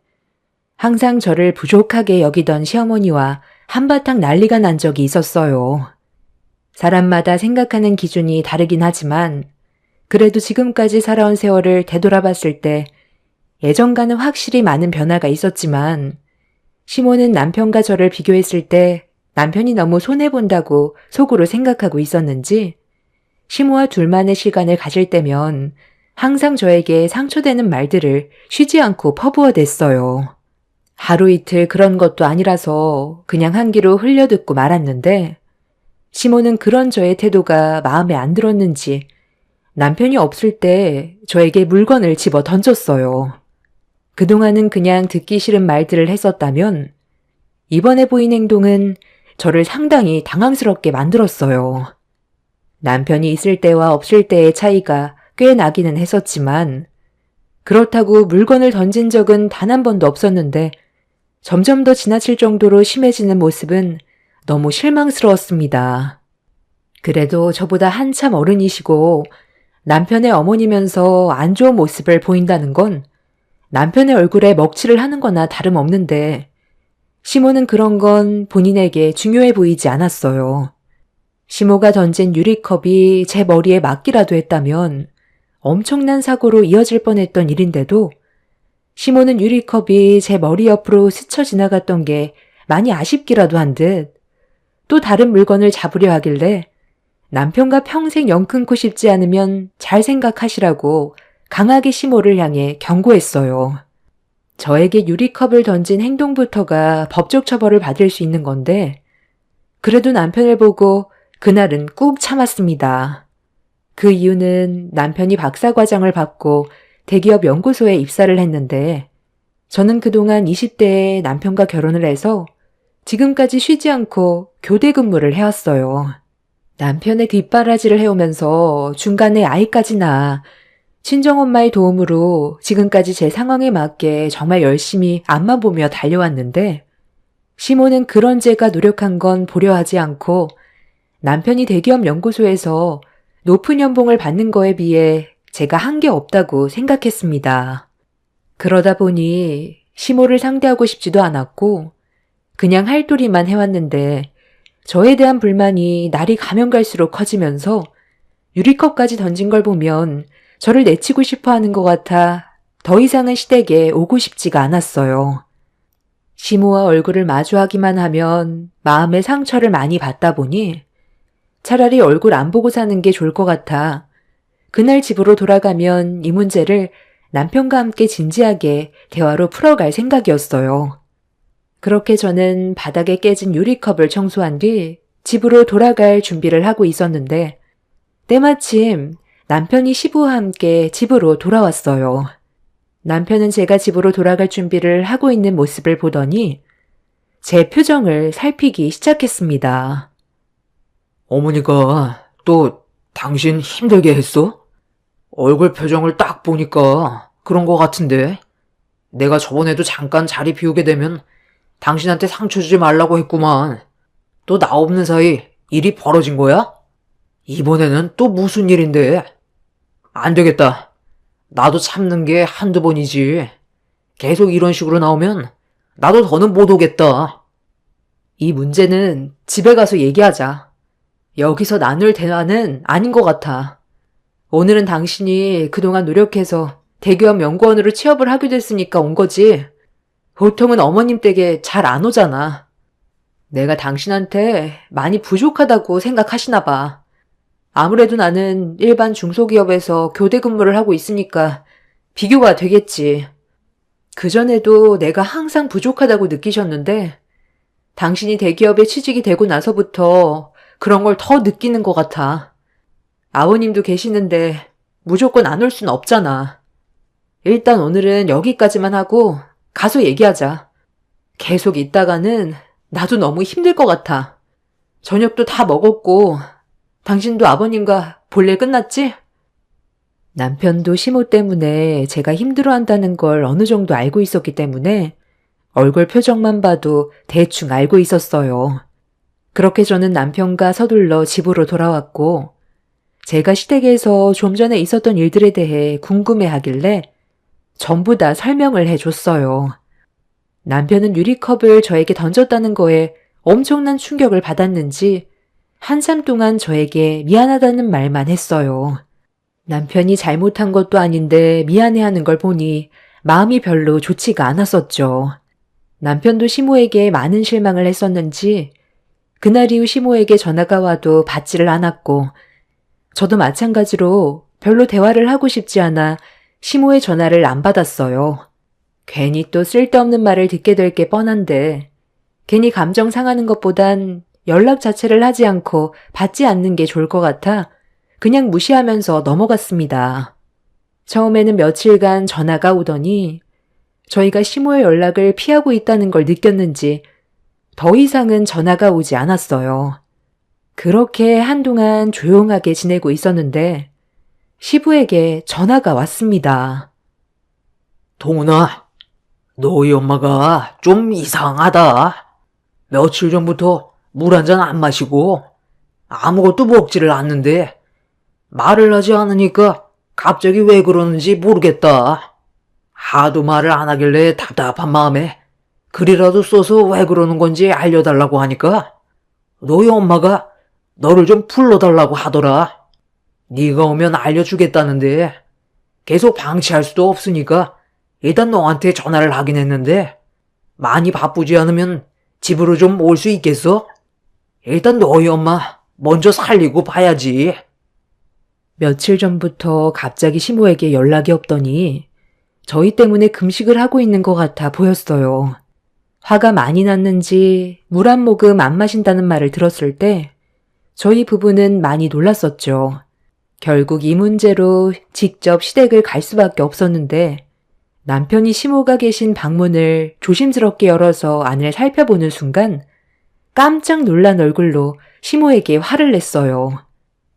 항상 저를 부족하게 여기던 시어머니와 한바탕 난리가 난 적이 있었어요. 사람마다 생각하는 기준이 다르긴 하지만 그래도 지금까지 살아온 세월을 되돌아봤을 때 예전과는 확실히 많은 변화가 있었지만 시모는 남편과 저를 비교했을 때 남편이 너무 손해본다고 속으로 생각하고 있었는지 시모와 둘만의 시간을 가질 때면 항상 저에게 상처되는 말들을 쉬지 않고 퍼부어댔어요. 하루 이틀 그런 것도 아니라서 그냥 한 귀로 흘려듣고 말았는데 시모는 그런 저의 태도가 마음에 안 들었는지 남편이 없을 때 저에게 물건을 집어 던졌어요. 그동안은 그냥 듣기 싫은 말들을 했었다면 이번에 보인 행동은 저를 상당히 당황스럽게 만들었어요. 남편이 있을 때와 없을 때의 차이가 꽤 나기는 했었지만 그렇다고 물건을 던진 적은 단 한 번도 없었는데 점점 더 지나칠 정도로 심해지는 모습은 너무 실망스러웠습니다. 그래도 저보다 한참 어른이시고 남편의 어머니면서 안 좋은 모습을 보인다는 건 남편의 얼굴에 먹칠을 하는 거나 다름없는데 시모는 그런 건 본인에게 중요해 보이지 않았어요. 시모가 던진 유리컵이 제 머리에 맞기라도 했다면 엄청난 사고로 이어질 뻔했던 일인데도 시모는 유리컵이 제 머리 옆으로 스쳐 지나갔던 게 많이 아쉽기라도 한 듯 또 다른 물건을 잡으려 하길래 남편과 평생 영 끊고 싶지 않으면 잘 생각하시라고 강하게 시모를 향해 경고했어요. 저에게 유리컵을 던진 행동부터가 법적 처벌을 받을 수 있는 건데 그래도 남편을 보고 그날은 꾹 참았습니다. 그 이유는 남편이 박사과정을 받고 대기업 연구소에 입사를 했는데 저는 그동안 20대에 남편과 결혼을 해서 지금까지 쉬지 않고 교대 근무를 해왔어요. 남편의 뒷바라지를 해오면서 중간에 아이까지 낳아 친정엄마의 도움으로 지금까지 제 상황에 맞게 정말 열심히 앞만 보며 달려왔는데 시모는 그런 제가 노력한 건 보려하지 않고 남편이 대기업 연구소에서 높은 연봉을 받는 거에 비해 제가 한 게 없다고 생각했습니다. 그러다 보니 시모를 상대하고 싶지도 않았고 그냥 할 도리만 해왔는데 저에 대한 불만이 날이 가면 갈수록 커지면서 유리컵까지 던진 걸 보면 저를 내치고 싶어 하는 것 같아 더 이상은 시댁에 오고 싶지가 않았어요. 시모와 얼굴을 마주하기만 하면 마음의 상처를 많이 받다 보니 차라리 얼굴 안 보고 사는 게 좋을 것 같아 그날 집으로 돌아가면 이 문제를 남편과 함께 진지하게 대화로 풀어갈 생각이었어요. 그렇게 저는 바닥에 깨진 유리컵을 청소한 뒤 집으로 돌아갈 준비를 하고 있었는데 때마침 남편이 시부와 함께 집으로 돌아왔어요. 남편은 제가 집으로 돌아갈 준비를 하고 있는 모습을 보더니 제 표정을 살피기 시작했습니다. 어머니가 또 당신 힘들게 했어? 얼굴 표정을 딱 보니까 그런 거 같은데. 내가 저번에도 잠깐 자리 비우게 되면 당신한테 상처 주지 말라고 했구만. 또 나 없는 사이 일이 벌어진 거야? 이번에는 또 무슨 일인데? 안 되겠다. 나도 참는 게 한두 번이지. 계속 이런 식으로 나오면 나도 더는 못 오겠다. 이 문제는 집에 가서 얘기하자. 여기서 나눌 대화는 아닌 것 같아. 오늘은 당신이 그동안 노력해서 대기업 연구원으로 취업을 하게 됐으니까 온 거지. 보통은 어머님 댁에 잘 안 오잖아. 내가 당신한테 많이 부족하다고 생각하시나 봐. 아무래도 나는 일반 중소기업에서 교대 근무를 하고 있으니까 비교가 되겠지. 그전에도 내가 항상 부족하다고 느끼셨는데 당신이 대기업에 취직이 되고 나서부터 그런 걸 더 느끼는 것 같아. 아버님도 계시는데 무조건 안 올 순 없잖아. 일단 오늘은 여기까지만 하고 가서 얘기하자. 계속 있다가는 나도 너무 힘들 것 같아. 저녁도 다 먹었고 당신도 아버님과 볼 일 끝났지? 남편도 시모 때문에 제가 힘들어한다는 걸 어느 정도 알고 있었기 때문에 얼굴 표정만 봐도 대충 알고 있었어요. 그렇게 저는 남편과 서둘러 집으로 돌아왔고 제가 시댁에서 좀 전에 있었던 일들에 대해 궁금해하길래 전부 다 설명을 해줬어요. 남편은 유리컵을 저에게 던졌다는 거에 엄청난 충격을 받았는지 한참 동안 저에게 미안하다는 말만 했어요. 남편이 잘못한 것도 아닌데 미안해하는 걸 보니 마음이 별로 좋지가 않았었죠. 남편도 시모에게 많은 실망을 했었는지 그날 이후 시모에게 전화가 와도 받지를 않았고 저도 마찬가지로 별로 대화를 하고 싶지 않아 시모의 전화를 안 받았어요. 괜히 또 쓸데없는 말을 듣게 될 게 뻔한데 괜히 감정 상하는 것보단 연락 자체를 하지 않고 받지 않는 게 좋을 것 같아 그냥 무시하면서 넘어갔습니다. 처음에는 며칠간 전화가 오더니 저희가 시모의 연락을 피하고 있다는 걸 느꼈는지 더 이상은 전화가 오지 않았어요. 그렇게 한동안 조용하게 지내고 있었는데 시부에게 전화가 왔습니다. 동훈아, 너희 엄마가 좀 이상하다. 며칠 전부터 물 한 잔 안 마시고 아무것도 먹지를 않는데 말을 하지 않으니까 갑자기 왜 그러는지 모르겠다. 하도 말을 안 하길래 답답한 마음에 글이라도 써서 왜 그러는 건지 알려달라고 하니까 너희 엄마가 너를 좀 불러달라고 하더라. 네가 오면 알려주겠다는데 계속 방치할 수도 없으니까 일단 너한테 전화를 하긴 했는데 많이 바쁘지 않으면 집으로 좀 올 수 있겠어? 일단 너희 엄마 먼저 살리고 봐야지. 며칠 전부터 갑자기 시모에게 연락이 없더니 저희 때문에 금식을 하고 있는 것 같아 보였어요. 화가 많이 났는지 물 한 모금 안 마신다는 말을 들었을 때 저희 부부는 많이 놀랐었죠. 결국 이 문제로 직접 시댁을 갈 수밖에 없었는데 남편이 시모가 계신 방문을 조심스럽게 열어서 안을 살펴보는 순간 깜짝 놀란 얼굴로 시모에게 화를 냈어요.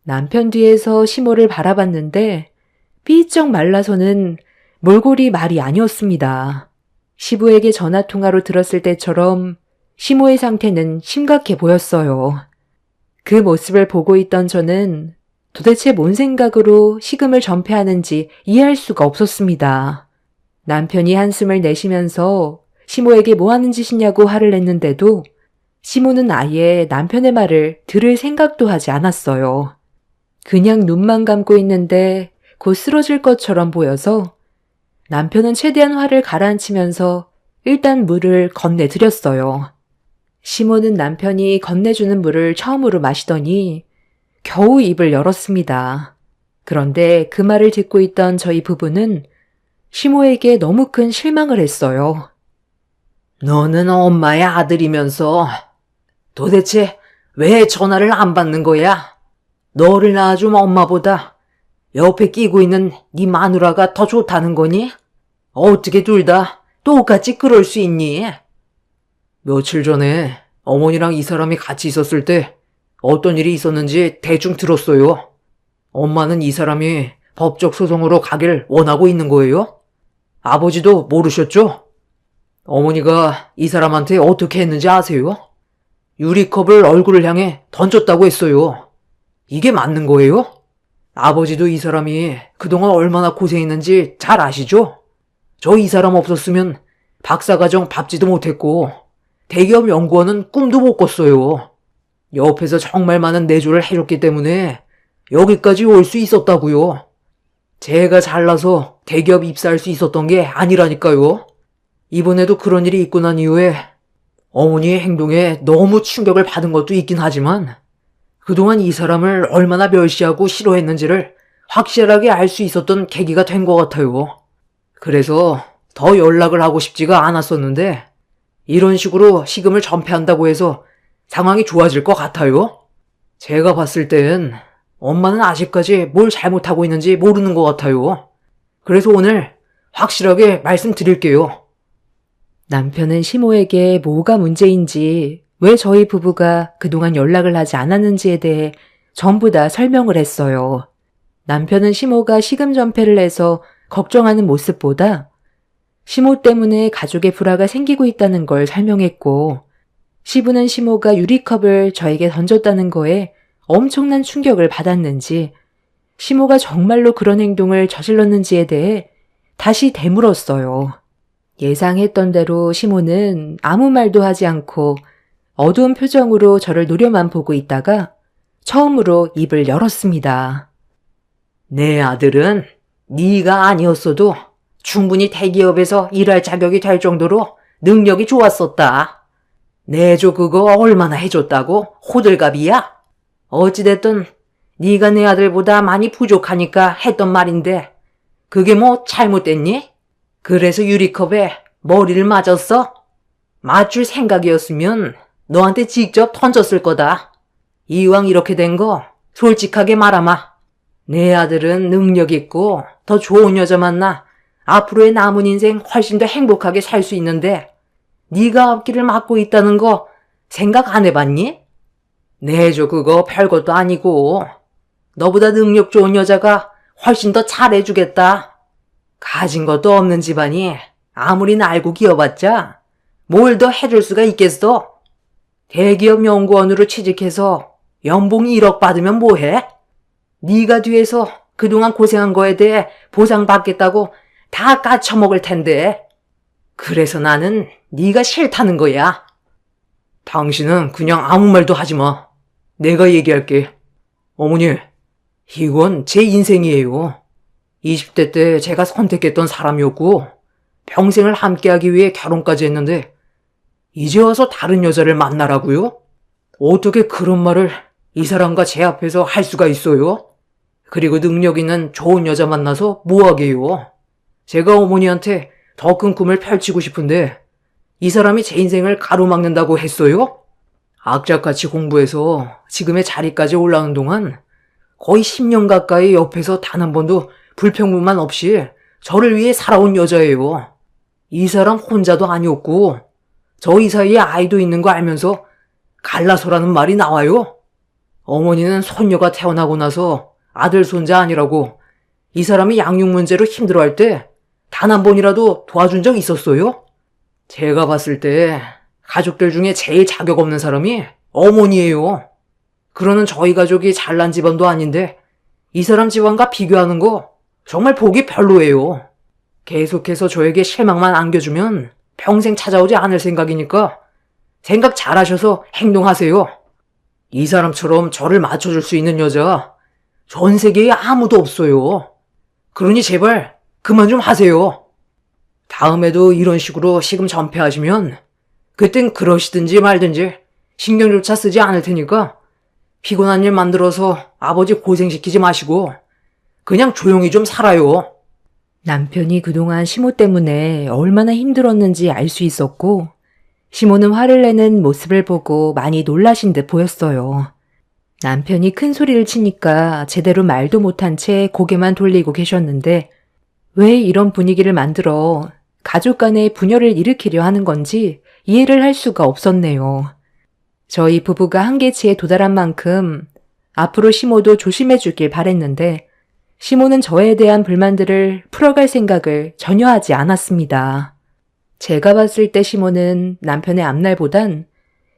남편 뒤에서 시모를 바라봤는데 삐쩍 말라서는 몰골이 말이 아니었습니다. 시부에게 전화통화로 들었을 때처럼 시모의 상태는 심각해 보였어요. 그 모습을 보고 있던 저는 도대체 뭔 생각으로 식음을 전폐하는지 이해할 수가 없었습니다. 남편이 한숨을 내쉬면서 시모에게 뭐 하는 짓이냐고 화를 냈는데도 시모는 아예 남편의 말을 들을 생각도 하지 않았어요. 그냥 눈만 감고 있는데 곧 쓰러질 것처럼 보여서 남편은 최대한 화를 가라앉히면서 일단 물을 건네드렸어요. 시모는 남편이 건네주는 물을 처음으로 마시더니 겨우 입을 열었습니다. 그런데 그 말을 듣고 있던 저희 부부는 시모에게 너무 큰 실망을 했어요. 너는 엄마의 아들이면서 도대체 왜 전화를 안 받는 거야? 너를 낳아준 엄마보다 옆에 끼고 있는 네 마누라가 더 좋다는 거니? 어떻게 둘 다 똑같이 그럴 수 있니? 며칠 전에 어머니랑 이 사람이 같이 있었을 때 어떤 일이 있었는지 대충 들었어요. 엄마는 이 사람이 법적 소송으로 가길 원하고 있는 거예요? 아버지도 모르셨죠? 어머니가 이 사람한테 어떻게 했는지 아세요? 유리컵을 얼굴을 향해 던졌다고 했어요. 이게 맞는 거예요? 아버지도 이 사람이 그동안 얼마나 고생했는지 잘 아시죠? 저 이 사람 없었으면 박사과정 밟지도 못했고 대기업 연구원은 꿈도 못 꿨어요. 옆에서 정말 많은 내조를 해줬기 때문에 여기까지 올 수 있었다고요. 제가 잘나서 대기업 입사할 수 있었던 게 아니라니까요. 이번에도 그런 일이 있고 난 이후에 어머니의 행동에 너무 충격을 받은 것도 있긴 하지만 그동안 이 사람을 얼마나 멸시하고 싫어했는지를 확실하게 알 수 있었던 계기가 된 것 같아요. 그래서 더 연락을 하고 싶지가 않았었는데 이런 식으로 식음을 전폐한다고 해서 상황이 좋아질 것 같아요? 제가 봤을 땐 엄마는 아직까지 뭘 잘못하고 있는지 모르는 것 같아요. 그래서 오늘 확실하게 말씀드릴게요. 남편은 시모에게 뭐가 문제인지, 왜 저희 부부가 그동안 연락을 하지 않았는지에 대해 전부 다 설명을 했어요. 남편은 시모가 식음 전폐를 해서 걱정하는 모습보다 시모 때문에 가족의 불화가 생기고 있다는 걸 설명했고, 시부는 시모가 유리컵을 저에게 던졌다는 거에 엄청난 충격을 받았는지, 시모가 정말로 그런 행동을 저질렀는지에 대해 다시 되물었어요. 예상했던 대로 시모는 아무 말도 하지 않고 어두운 표정으로 저를 노려만 보고 있다가 처음으로 입을 열었습니다. 내 아들은 네가 아니었어도 충분히 대기업에서 일할 자격이 될 정도로 능력이 좋았었다. 내조 그거 얼마나 해줬다고 호들갑이야? 어찌됐든 네가 내 아들보다 많이 부족하니까 했던 말인데 그게 뭐 잘못됐니? 그래서 유리컵에 머리를 맞았어? 맞출 생각이었으면 너한테 직접 던졌을 거다. 이왕 이렇게 된 거 솔직하게 말하마. 내 아들은 능력 있고 더 좋은 여자 만나 앞으로의 남은 인생 훨씬 더 행복하게 살 수 있는데 네가 앞길을 막고 있다는 거 생각 안 해봤니? 내조 그거 별것도 아니고 너보다 능력 좋은 여자가 훨씬 더 잘해주겠다. 가진 것도 없는 집안이 아무리 날고 기어봤자 뭘 더 해줄 수가 있겠어? 대기업 연구원으로 취직해서 연봉 1억 받으면 뭐해? 네가 뒤에서 그동안 고생한 거에 대해 보상받겠다고 다 까쳐먹을 텐데. 그래서 나는 네가 싫다는 거야. 당신은 그냥 아무 말도 하지 마. 내가 얘기할게. 어머니, 이건 제 인생이에요. 20대 때 제가 선택했던 사람이었고 평생을 함께하기 위해 결혼까지 했는데 이제 와서 다른 여자를 만나라고요? 어떻게 그런 말을 이 사람과 제 앞에서 할 수가 있어요? 그리고 능력 있는 좋은 여자 만나서 뭐하게요? 제가 어머니한테 더 큰 꿈을 펼치고 싶은데 이 사람이 제 인생을 가로막는다고 했어요? 악착같이 공부해서 지금의 자리까지 올라오는 동안 거의 10년 가까이 옆에서 단 한 번도 불평불만 없이 저를 위해 살아온 여자예요. 이 사람 혼자도 아니었고 저희 사이에 아이도 있는 거 알면서 갈라서라는 말이 나와요? 어머니는 손녀가 태어나고 나서 아들 손자 아니라고 이 사람이 양육 문제로 힘들어할 때 단 한 번이라도 도와준 적 있었어요? 제가 봤을 때 가족들 중에 제일 자격 없는 사람이 어머니예요. 그러는 저희 가족이 잘난 집안도 아닌데 이 사람 집안과 비교하는 거 정말 보기 별로예요. 계속해서 저에게 실망만 안겨주면 평생 찾아오지 않을 생각이니까 생각 잘하셔서 행동하세요. 이 사람처럼 저를 맞춰줄 수 있는 여자 전 세계에 아무도 없어요. 그러니 제발 그만 좀 하세요. 다음에도 이런 식으로 시금 전폐하시면 그땐 그러시든지 말든지 신경조차 쓰지 않을 테니까 피곤한 일 만들어서 아버지 고생시키지 마시고 그냥 조용히 좀 살아요. 남편이 그동안 시모 때문에 얼마나 힘들었는지 알 수 있었고, 시모는 화를 내는 모습을 보고 많이 놀라신 듯 보였어요. 남편이 큰 소리를 치니까 제대로 말도 못한 채 고개만 돌리고 계셨는데, 왜 이런 분위기를 만들어 가족 간의 분열을 일으키려 하는 건지 이해를 할 수가 없었네요. 저희 부부가 한계치에 도달한 만큼 앞으로 시모도 조심해 주길 바랬는데, 시모는 저에 대한 불만들을 풀어갈 생각을 전혀 하지 않았습니다. 제가 봤을 때 시모는 남편의 앞날보단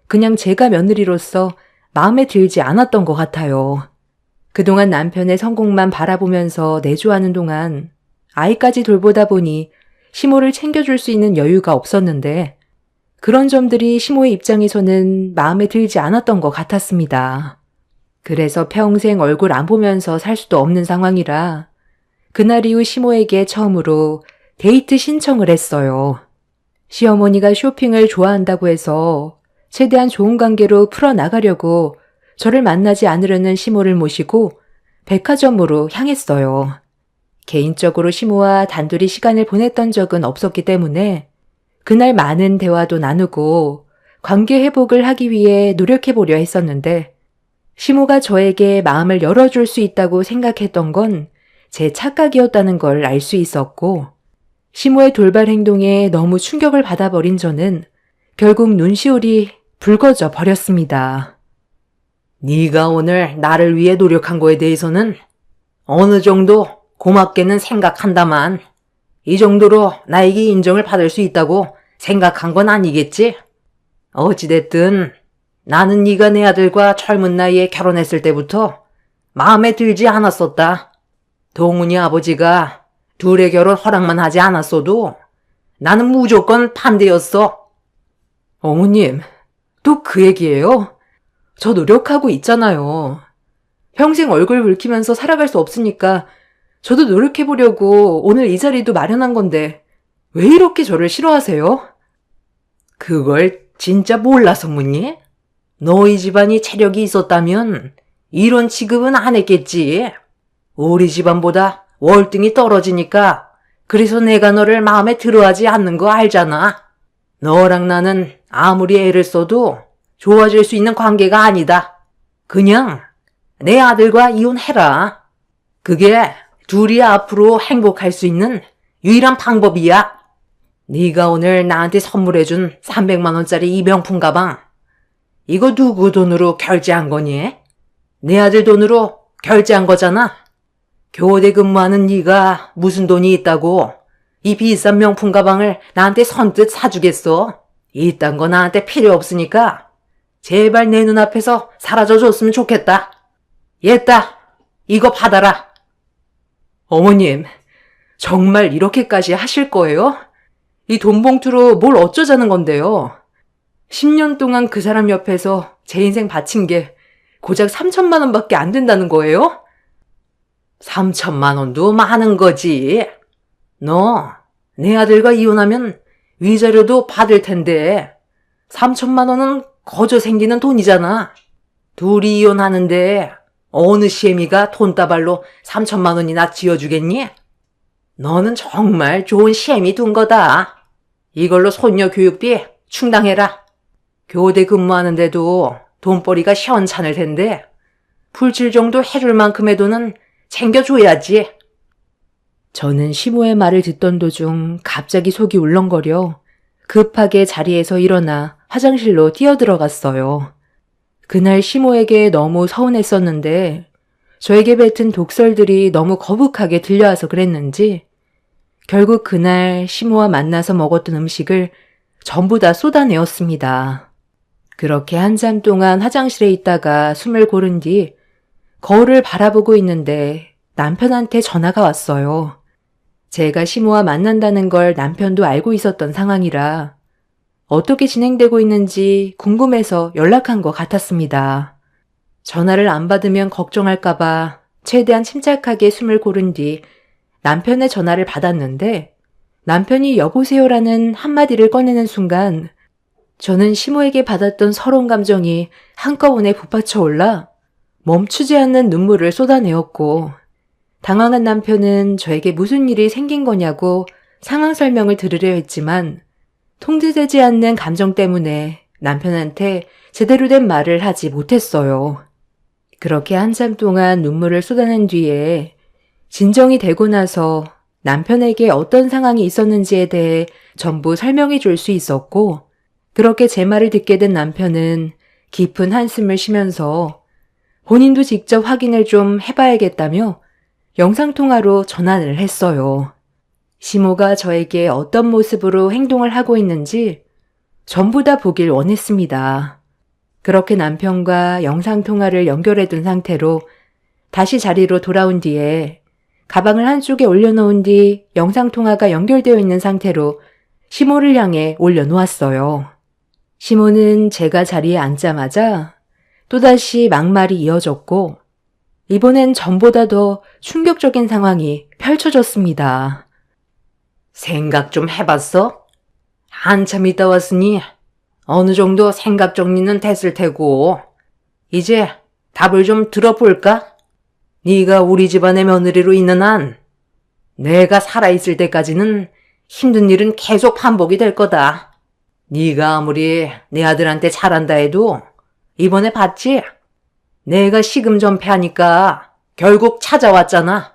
그냥 제가 며느리로서 마음에 들지 않았던 것 같아요. 그동안 남편의 성공만 바라보면서 내조하는 동안 아이까지 돌보다 보니 시모를 챙겨줄 수 있는 여유가 없었는데, 그런 점들이 시모의 입장에서는 마음에 들지 않았던 것 같았습니다. 그래서 평생 얼굴 안 보면서 살 수도 없는 상황이라 그날 이후 시모에게 처음으로 데이트 신청을 했어요. 시어머니가 쇼핑을 좋아한다고 해서 최대한 좋은 관계로 풀어나가려고 저를 만나지 않으려는 시모를 모시고 백화점으로 향했어요. 개인적으로 시모와 단둘이 시간을 보냈던 적은 없었기 때문에 그날 많은 대화도 나누고 관계 회복을 하기 위해 노력해보려 했었는데, 시모가 저에게 마음을 열어줄 수 있다고 생각했던 건 제 착각이었다는 걸 알 수 있었고, 시모의 돌발 행동에 너무 충격을 받아버린 저는 결국 눈시울이 붉어져 버렸습니다. 네가 오늘 나를 위해 노력한 거에 대해서는 어느 정도 고맙게는 생각한다만 이 정도로 나에게 인정을 받을 수 있다고 생각한 건 아니겠지? 어찌됐든 나는 네가 내 아들과 젊은 나이에 결혼했을 때부터 마음에 들지 않았었다. 동훈이 아버지가 둘의 결혼 허락만 하지 않았어도 나는 무조건 반대였어. 어머님, 또 그 얘기예요? 저 노력하고 있잖아요. 평생 얼굴 붉히면서 살아갈 수 없으니까 저도 노력해보려고 오늘 이 자리도 마련한 건데 왜 이렇게 저를 싫어하세요? 그걸 진짜 몰라서 묻니? 너희 집안이 체력이 있었다면 이런 취급은 안 했겠지. 우리 집안보다 월등히 떨어지니까 그래서 내가 너를 마음에 들어하지 않는 거 알잖아. 너랑 나는 아무리 애를 써도 좋아질 수 있는 관계가 아니다. 그냥 내 아들과 이혼해라. 그게 둘이 앞으로 행복할 수 있는 유일한 방법이야. 네가 오늘 나한테 선물해준 300만 원짜리 이 명품 가방, 이거 누구 돈으로 결제한 거니? 내 아들 돈으로 결제한 거잖아. 교대 근무하는 네가 무슨 돈이 있다고 이 비싼 명품 가방을 나한테 선뜻 사주겠어? 이딴 거 나한테 필요 없으니까 제발 내 눈앞에서 사라져줬으면 좋겠다. 얘따, 이거 받아라. 어머님, 정말 이렇게까지 하실 거예요? 이 돈 봉투로 뭘 어쩌자는 건데요? 10년 동안 그 사람 옆에서 제 인생 바친 게 고작 3천만 원밖에 안 된다는 거예요? 3천만 원도 많은 거지. 너 내 아들과 이혼하면 위자료도 받을 텐데 3천만 원은 거저 생기는 돈이잖아. 둘이 이혼하는데 어느 시애미가 돈다발로 3천만 원이나 지어주겠니? 너는 정말 좋은 시애미 둔 거다. 이걸로 손녀 교육비 충당해라. 교대 근무하는데도 돈벌이가 시원찮을 텐데 풀칠 정도 해줄 만큼의 돈은 챙겨줘야지. 저는 시모의 말을 듣던 도중 갑자기 속이 울렁거려 급하게 자리에서 일어나 화장실로 뛰어들어갔어요. 그날 시모에게 너무 서운했었는데 저에게 뱉은 독설들이 너무 거북하게 들려와서 그랬는지 결국 그날 시모와 만나서 먹었던 음식을 전부 다 쏟아내었습니다. 그렇게 한참 동안 화장실에 있다가 숨을 고른 뒤 거울을 바라보고 있는데 남편한테 전화가 왔어요. 제가 시모와 만난다는 걸 남편도 알고 있었던 상황이라 어떻게 진행되고 있는지 궁금해서 연락한 것 같았습니다. 전화를 안 받으면 걱정할까봐 최대한 침착하게 숨을 고른 뒤 남편의 전화를 받았는데 남편이 여보세요라는 한마디를 꺼내는 순간 저는 시모에게 받았던 서러운 감정이 한꺼번에 북받쳐 올라 멈추지 않는 눈물을 쏟아내었고 당황한 남편은 저에게 무슨 일이 생긴 거냐고 상황 설명을 들으려 했지만 통제되지 않는 감정 때문에 남편한테 제대로 된 말을 하지 못했어요. 그렇게 한참 동안 눈물을 쏟아낸 뒤에 진정이 되고 나서 남편에게 어떤 상황이 있었는지에 대해 전부 설명해 줄 수 있었고 그렇게 제 말을 듣게 된 남편은 깊은 한숨을 쉬면서 본인도 직접 확인을 좀 해봐야겠다며 영상통화로 전화를 했어요. 시모가 저에게 어떤 모습으로 행동을 하고 있는지 전부 다 보길 원했습니다. 그렇게 남편과 영상통화를 연결해둔 상태로 다시 자리로 돌아온 뒤에 가방을 한쪽에 올려놓은 뒤 영상통화가 연결되어 있는 상태로 시모를 향해 올려놓았어요. 시모는 제가 자리에 앉자마자 또다시 막말이 이어졌고 이번엔 전보다 더 충격적인 상황이 펼쳐졌습니다. 생각 좀 해봤어? 한참 있다 왔으니 어느 정도 생각 정리는 됐을 테고 이제 답을 좀 들어볼까? 네가 우리 집안의 며느리로 있는 한 내가 살아있을 때까지는 힘든 일은 계속 반복이 될 거다. 네가 아무리 내 아들한테 잘한다 해도 이번에 봤지? 내가 시금 전폐하니까 결국 찾아왔잖아.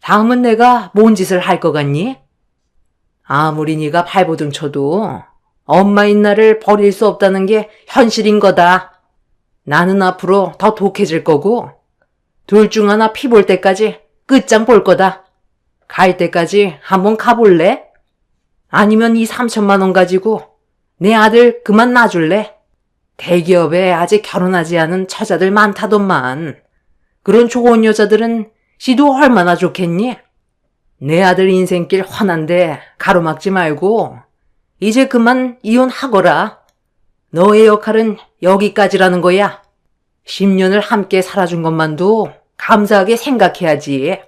다음은 내가 뭔 짓을 할 것 같니? 아무리 네가 발버둥 쳐도 엄마인 나를 버릴 수 없다는 게 현실인 거다. 나는 앞으로 더 독해질 거고 둘 중 하나 피 볼 때까지 끝장 볼 거다. 갈 때까지 한번 가볼래? 아니면 이 3천만 원 가지고 내 아들 그만 놔줄래? 대기업에 아직 결혼하지 않은 처자들 많다더만. 그런 좋은 여자들은 시도 얼마나 좋겠니? 내 아들 인생길 환한데 가로막지 말고 이제 그만 이혼하거라. 너의 역할은 여기까지라는 거야. 10년을 함께 살아준 것만도 감사하게 생각해야지.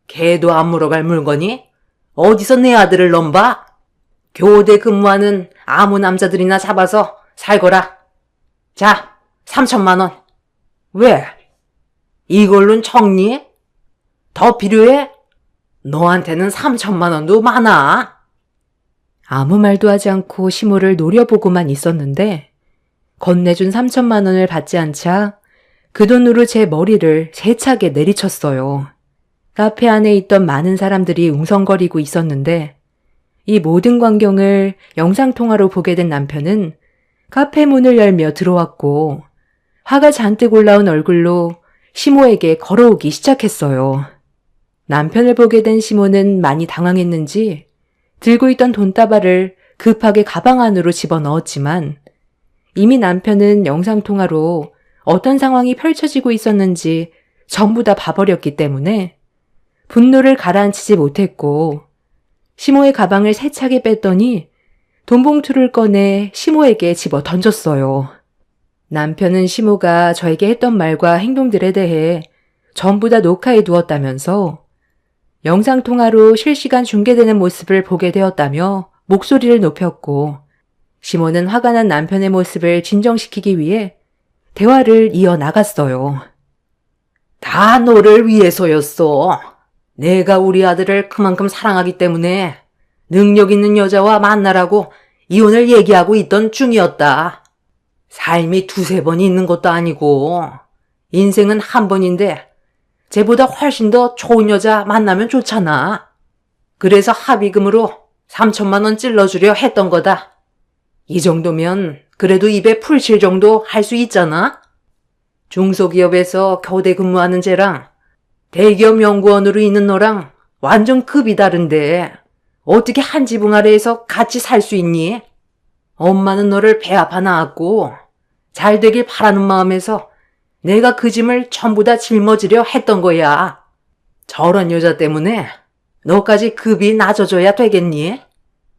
개도 안 물어갈 물건이 어디서 내 아들을 넘봐? 교대 근무하는 아무 남자들이나 잡아서 살거라. 자, 3천만 원. 왜? 이걸로는 정리해? 더 필요해? 너한테는 3천만 원도 많아. 아무 말도 하지 않고 시모를 노려보고만 있었는데 건네준 3천만 원을 받지 않자 그 돈으로 제 머리를 세차게 내리쳤어요. 카페 안에 있던 많은 사람들이 웅성거리고 있었는데 이 모든 광경을 영상통화로 보게 된 남편은 카페 문을 열며 들어왔고 화가 잔뜩 올라온 얼굴로 시모에게 걸어오기 시작했어요. 남편을 보게 된 시모는 많이 당황했는지 들고 있던 돈다발을 급하게 가방 안으로 집어넣었지만 이미 남편은 영상통화로 어떤 상황이 펼쳐지고 있었는지 전부 다 봐버렸기 때문에 분노를 가라앉히지 못했고 시모의 가방을 세차게 뺐더니 돈봉투를 꺼내 시모에게 집어 던졌어요. 남편은 시모가 저에게 했던 말과 행동들에 대해 전부 다 녹화해 두었다면서 영상통화로 실시간 중계되는 모습을 보게 되었다며 목소리를 높였고 시모는 화가 난 남편의 모습을 진정시키기 위해 대화를 이어나갔어요. 다 너를 위해서였어. 내가 우리 아들을 그만큼 사랑하기 때문에 능력 있는 여자와 만나라고 이혼을 얘기하고 있던 중이었다. 삶이 두세 번이 있는 것도 아니고 인생은 한 번인데 쟤보다 훨씬 더 좋은 여자 만나면 좋잖아. 그래서 합의금으로 3천만 원 찔러주려 했던 거다. 이 정도면 그래도 입에 풀 칠 정도 할 수 있잖아. 중소기업에서 교대 근무하는 쟤랑 대기업 연구원으로 있는 너랑 완전 급이 다른데 어떻게 한 지붕 아래에서 같이 살 수 있니? 엄마는 너를 배 아파 낳았고 잘 되길 바라는 마음에서 내가 그 짐을 전부 다 짊어지려 했던 거야. 저런 여자 때문에 너까지 급이 낮아져야 되겠니?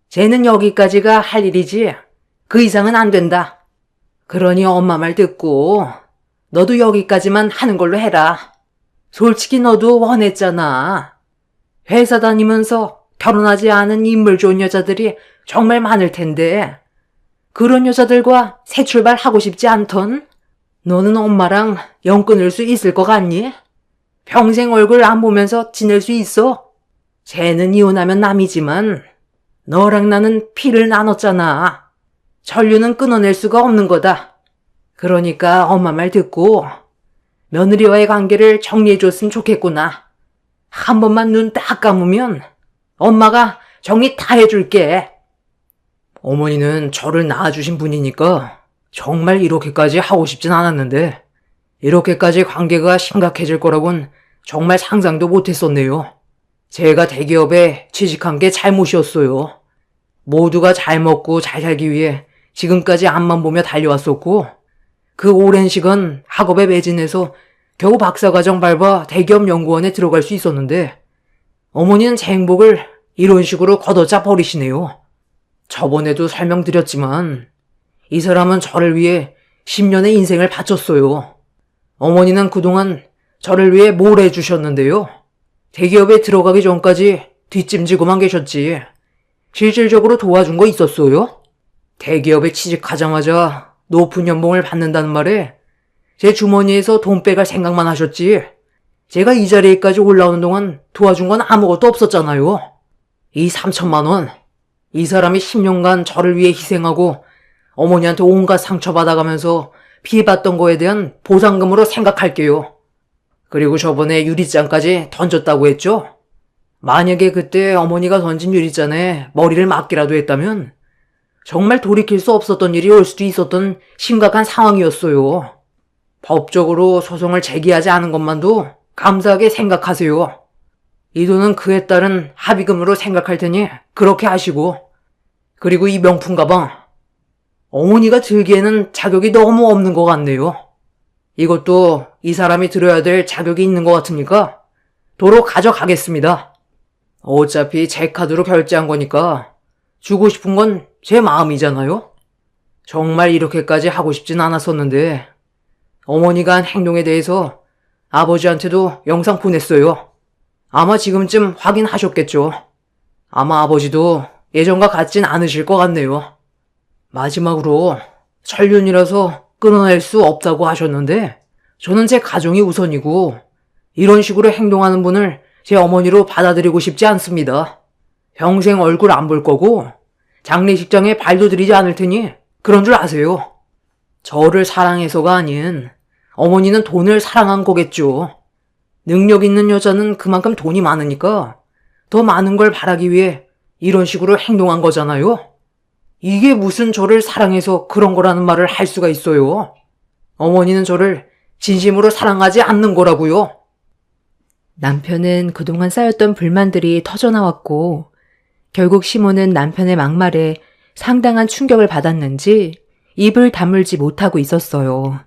쟤는 여기까지가 할 일이지 그 이상은 안 된다. 그러니 엄마 말 듣고 너도 여기까지만 하는 걸로 해라. 솔직히 너도 원했잖아. 회사 다니면서 결혼하지 않은 인물 좋은 여자들이 정말 많을 텐데 그런 여자들과 새 출발하고 싶지 않던? 너는 엄마랑 연 끊을 수 있을 것 같니? 평생 얼굴 안 보면서 지낼 수 있어? 쟤는 이혼하면 남이지만 너랑 나는 피를 나눴잖아. 전류는 끊어낼 수가 없는 거다. 그러니까 엄마 말 듣고 며느리와의 관계를 정리해줬으면 좋겠구나. 한 번만 눈 딱 감으면 엄마가 정리 다 해줄게. 어머니는 저를 낳아주신 분이니까 정말 이렇게까지 하고 싶진 않았는데 이렇게까지 관계가 심각해질 거라곤 정말 상상도 못했었네요. 제가 대기업에 취직한 게 잘못이었어요. 모두가 잘 먹고 잘 살기 위해 지금까지 앞만 보며 달려왔었고 그 오랜 시간 학업에 매진해서 겨우 박사과정 밟아 대기업 연구원에 들어갈 수 있었는데 어머니는 제 행복을 이런 식으로 걷어짜 버리시네요. 저번에도 설명드렸지만 이 사람은 저를 위해 10년의 인생을 바쳤어요. 어머니는 그동안 저를 위해 뭘 해주셨는데요. 대기업에 들어가기 전까지 뒷짐지고만 계셨지. 실질적으로 도와준 거 있었어요? 대기업에 취직하자마자 높은 연봉을 받는다는 말에 제 주머니에서 돈 빼갈 생각만 하셨지. 제가 이 자리에까지 올라오는 동안 도와준 건 아무것도 없었잖아요. 이 3천만 원, 이 사람이 10년간 저를 위해 희생하고 어머니한테 온갖 상처받아가면서 피해봤던 거에 대한 보상금으로 생각할게요. 그리고 저번에 유리잔까지 던졌다고 했죠? 만약에 그때 어머니가 던진 유리잔에 머리를 맞기라도 했다면 정말 돌이킬 수 없었던 일이 올 수도 있었던 심각한 상황이었어요. 법적으로 소송을 제기하지 않은 것만도 감사하게 생각하세요. 이 돈은 그에 따른 합의금으로 생각할 테니 그렇게 하시고. 그리고 이 명품 가방, 어머니가 들기에는 자격이 너무 없는 것 같네요. 이것도 이 사람이 들어야 될 자격이 있는 것 같으니까 도로 가져가겠습니다. 어차피 제 카드로 결제한 거니까 주고 싶은 건 제 마음이잖아요. 정말 이렇게까지 하고 싶진 않았었는데 어머니가 한 행동에 대해서 아버지한테도 영상 보냈어요. 아마 지금쯤 확인하셨겠죠. 아마 아버지도 예전과 같진 않으실 것 같네요. 마지막으로 천륜이라서 끊어낼 수 없다고 하셨는데 저는 제 가정이 우선이고 이런 식으로 행동하는 분을 제 어머니로 받아들이고 싶지 않습니다. 평생 얼굴 안 볼 거고 장례식장에 발도 들이지 않을 테니 그런 줄 아세요. 저를 사랑해서가 아닌 어머니는 돈을 사랑한 거겠죠. 능력 있는 여자는 그만큼 돈이 많으니까 더 많은 걸 바라기 위해 이런 식으로 행동한 거잖아요. 이게 무슨 저를 사랑해서 그런 거라는 말을 할 수가 있어요. 어머니는 저를 진심으로 사랑하지 않는 거라고요. 남편은 그동안 쌓였던 불만들이 터져나왔고 결국 시모는 남편의 막말에 상당한 충격을 받았는지 입을 다물지 못하고 있었어요.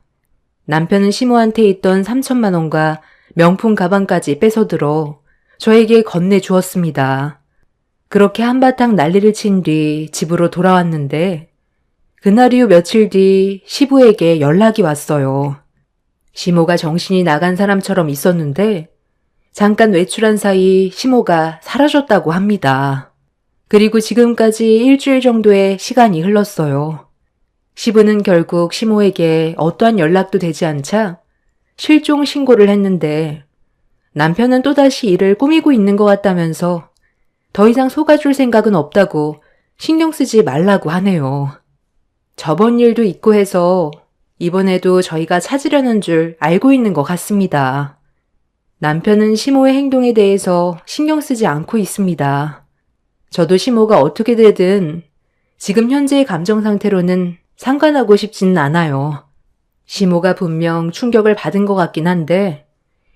남편은 시모한테 있던 3천만 원과 명품 가방까지 뺏어들어 저에게 건네주었습니다. 그렇게 한바탕 난리를 친 뒤 집으로 돌아왔는데 그날 이후 며칠 뒤 시부에게 연락이 왔어요. 시모가 정신이 나간 사람처럼 있었는데 잠깐 외출한 사이 시모가 사라졌다고 합니다. 그리고 지금까지 일주일 정도의 시간이 흘렀어요. 시부는 결국 시모에게 어떠한 연락도 되지 않자 실종 신고를 했는데 남편은 또다시 이를 꾸미고 있는 것 같다면서 더 이상 속아줄 생각은 없다고 신경 쓰지 말라고 하네요. 저번 일도 있고 해서 이번에도 저희가 찾으려는 줄 알고 있는 것 같습니다. 남편은 시모의 행동에 대해서 신경 쓰지 않고 있습니다. 저도 시모가 어떻게 되든 지금 현재의 감정 상태로는 상관하고 싶지는 않아요. 시모가 분명 충격을 받은 것 같긴 한데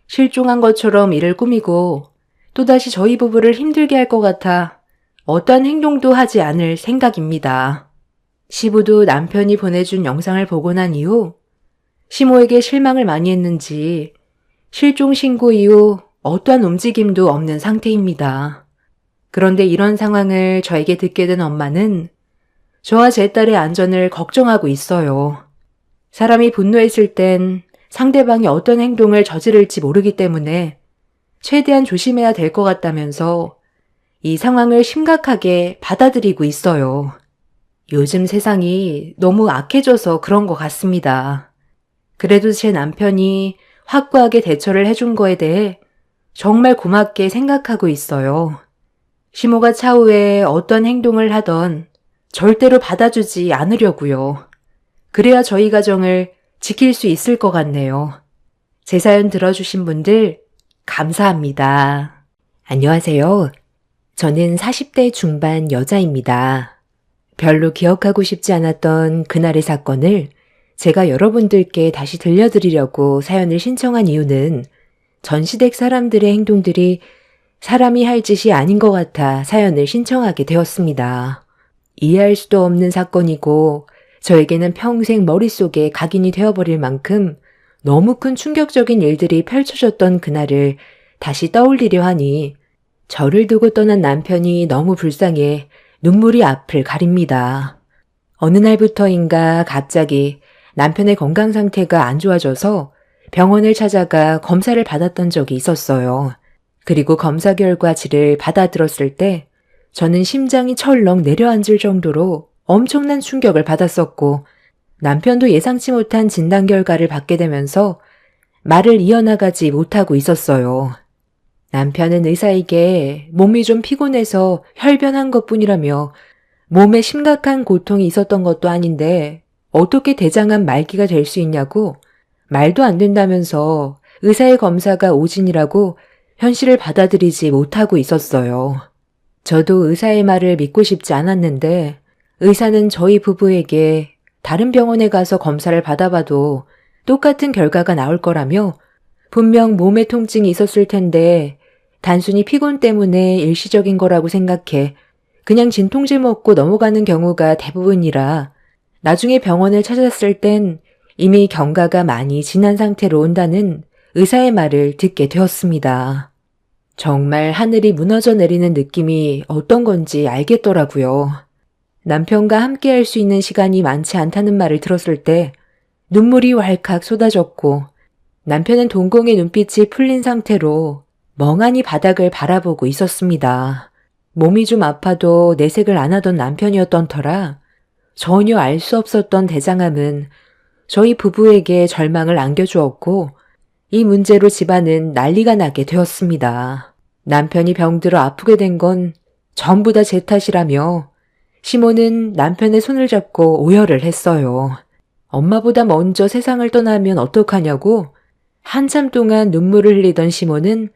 실종한 것처럼 이를 꾸미고 또다시 저희 부부를 힘들게 할 것 같아 어떠한 행동도 하지 않을 생각입니다. 시부도 남편이 보내준 영상을 보고 난 이후 시모에게 실망을 많이 했는지 실종 신고 이후 어떠한 움직임도 없는 상태입니다. 그런데 이런 상황을 저에게 듣게 된 엄마는 저와 제 딸의 안전을 걱정하고 있어요. 사람이 분노했을 땐 상대방이 어떤 행동을 저지를지 모르기 때문에 최대한 조심해야 될 것 같다면서 이 상황을 심각하게 받아들이고 있어요. 요즘 세상이 너무 악해져서 그런 것 같습니다. 그래도 제 남편이 확고하게 대처를 해준 거에 대해 정말 고맙게 생각하고 있어요. 시모가 차후에 어떤 행동을 하던 절대로 받아주지 않으려고요. 그래야 저희 가정을 지킬 수 있을 것 같네요. 제 사연 들어주신 분들 감사합니다. 안녕하세요. 저는 40대 중반 여자입니다. 별로 기억하고 싶지 않았던 그날의 사건을 제가 여러분들께 다시 들려드리려고 사연을 신청한 이유는 전시댁 사람들의 행동들이 사람이 할 짓이 아닌 것 같아 사연을 신청하게 되었습니다. 이해할 수도 없는 사건이고 저에게는 평생 머릿속에 각인이 되어버릴 만큼 너무 큰 충격적인 일들이 펼쳐졌던 그날을 다시 떠올리려 하니 저를 두고 떠난 남편이 너무 불쌍해 눈물이 앞을 가립니다. 어느 날부터인가 갑자기 남편의 건강 상태가 안 좋아져서 병원을 찾아가 검사를 받았던 적이 있었어요. 그리고 검사 결과지를 받아들었을 때 저는 심장이 철렁 내려앉을 정도로 엄청난 충격을 받았었고 남편도 예상치 못한 진단 결과를 받게 되면서 말을 이어나가지 못하고 있었어요. 남편은 의사에게 몸이 좀 피곤해서 혈변한 것뿐이라며 몸에 심각한 고통이 있었던 것도 아닌데 어떻게 대장암 말기가 될 수 있냐고 말도 안 된다면서 의사의 검사가 오진이라고 현실을 받아들이지 못하고 있었어요. 저도 의사의 말을 믿고 싶지 않았는데 의사는 저희 부부에게 다른 병원에 가서 검사를 받아봐도 똑같은 결과가 나올 거라며 분명 몸에 통증이 있었을 텐데 단순히 피곤 때문에 일시적인 거라고 생각해 그냥 진통제 먹고 넘어가는 경우가 대부분이라 나중에 병원을 찾았을 땐 이미 경과가 많이 지난 상태로 온다는 의사의 말을 듣게 되었습니다. 정말 하늘이 무너져 내리는 느낌이 어떤 건지 알겠더라고요. 남편과 함께 할 수 있는 시간이 많지 않다는 말을 들었을 때 눈물이 왈칵 쏟아졌고 남편은 동공의 눈빛이 풀린 상태로 멍하니 바닥을 바라보고 있었습니다. 몸이 좀 아파도 내색을 안 하던 남편이었던 터라 전혀 알 수 없었던 대장암은 저희 부부에게 절망을 안겨주었고 이 문제로 집안은 난리가 나게 되었습니다. 남편이 병들어 아프게 된 건 전부 다 제 탓이라며 시모는 남편의 손을 잡고 오열을 했어요. 엄마보다 먼저 세상을 떠나면 어떡하냐고 한참 동안 눈물을 흘리던 시모는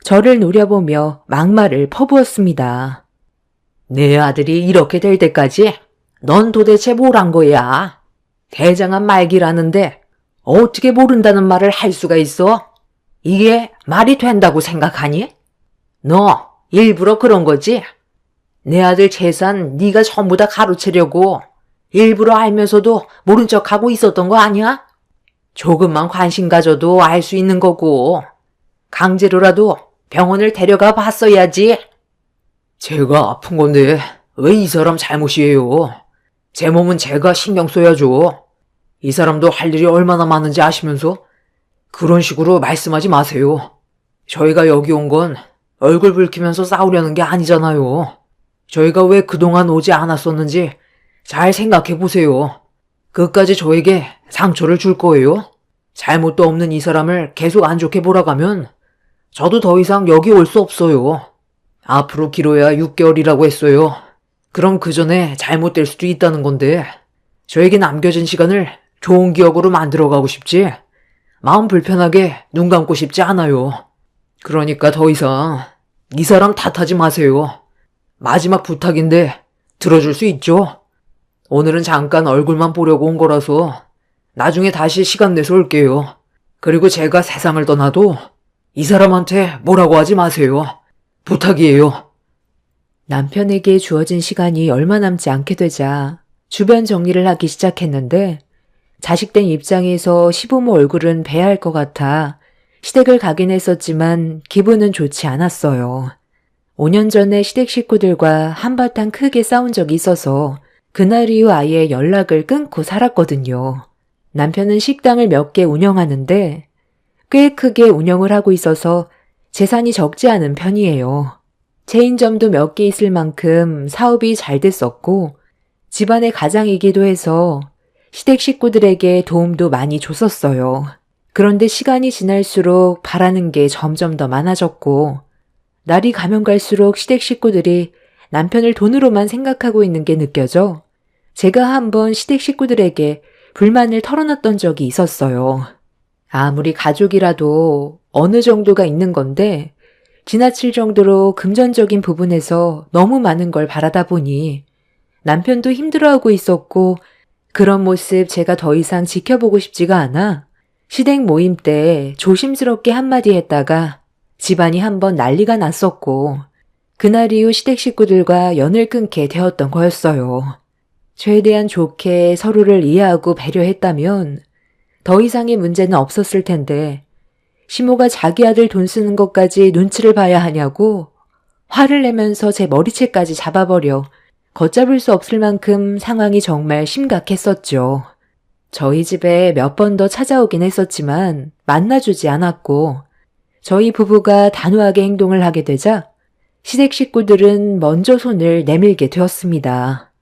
저를 노려보며 막말을 퍼부었습니다. 내 아들이 이렇게 될 때까지 넌 도대체 뭘 한 거야? 대장암 말기라는데 어떻게 모른다는 말을 할 수가 있어? 이게 말이 된다고 생각하니? 너 일부러 그런 거지? 내 아들 재산 네가 전부 다 가로채려고 일부러 알면서도 모른 척하고 있었던 거 아니야? 조금만 관심 가져도 알 수 있는 거고 강제로라도 병원을 데려가 봤어야지. 제가 아픈 건데 왜 이 사람 잘못이에요? 제 몸은 제가 신경 써야죠. 이 사람도 할 일이 얼마나 많은지 아시면서 그런 식으로 말씀하지 마세요. 저희가 여기 온 건 얼굴 붉히면서 싸우려는 게 아니잖아요. 저희가 왜 그동안 오지 않았었는지 잘 생각해 보세요. 그까지 저에게 상처를 줄 거예요? 잘못도 없는 이 사람을 계속 안 좋게 몰아가면 저도 더 이상 여기 올 수 없어요. 앞으로 길어야 6개월이라고 했어요. 그럼 그 전에 잘못될 수도 있다는 건데 저에게 남겨진 시간을 좋은 기억으로 만들어가고 싶지 마음 불편하게 눈 감고 싶지 않아요. 그러니까 더 이상 이 사람 탓하지 마세요. 마지막 부탁인데 들어줄 수 있죠? 오늘은 잠깐 얼굴만 보려고 온 거라서 나중에 다시 시간 내서 올게요. 그리고 제가 세상을 떠나도 이 사람한테 뭐라고 하지 마세요. 부탁이에요. 남편에게 주어진 시간이 얼마 남지 않게 되자 주변 정리를 하기 시작했는데 자식된 입장에서 시부모 얼굴은 배야 할 것 같아 시댁을 가긴 했었지만 기분은 좋지 않았어요. 5년 전에 시댁 식구들과 한바탕 크게 싸운 적이 있어서 그날 이후 아예 연락을 끊고 살았거든요. 남편은 식당을 몇 개 운영하는데 꽤 크게 운영을 하고 있어서 재산이 적지 않은 편이에요. 체인점도 몇 개 있을 만큼 사업이 잘 됐었고 집안의 가장이기도 해서 시댁 식구들에게 도움도 많이 줬었어요. 그런데 시간이 지날수록 바라는 게 점점 더 많아졌고 날이 가면 갈수록 시댁 식구들이 남편을 돈으로만 생각하고 있는 게 느껴져 제가 한번 시댁 식구들에게 불만을 털어놨던 적이 있었어요. 아무리 가족이라도 어느 정도가 있는 건데 지나칠 정도로 금전적인 부분에서 너무 많은 걸 바라다 보니 남편도 힘들어하고 있었고 그런 모습 제가 더 이상 지켜보고 싶지가 않아 시댁 모임 때 조심스럽게 한마디 했다가 집안이 한번 난리가 났었고 그날 이후 시댁 식구들과 연을 끊게 되었던 거였어요. 최대한 좋게 서로를 이해하고 배려했다면 더 이상의 문제는 없었을 텐데 시모가 자기 아들 돈 쓰는 것까지 눈치를 봐야 하냐고 화를 내면서 제 머리채까지 잡아버려 걷잡을 수 없을 만큼 상황이 정말 심각했었죠. 저희 집에 몇 번 더 찾아오긴 했었지만 만나주지 않았고 저희 부부가 단호하게 행동을 하게 되자 시댁 식구들은 먼저 손을 내밀게 되었습니다.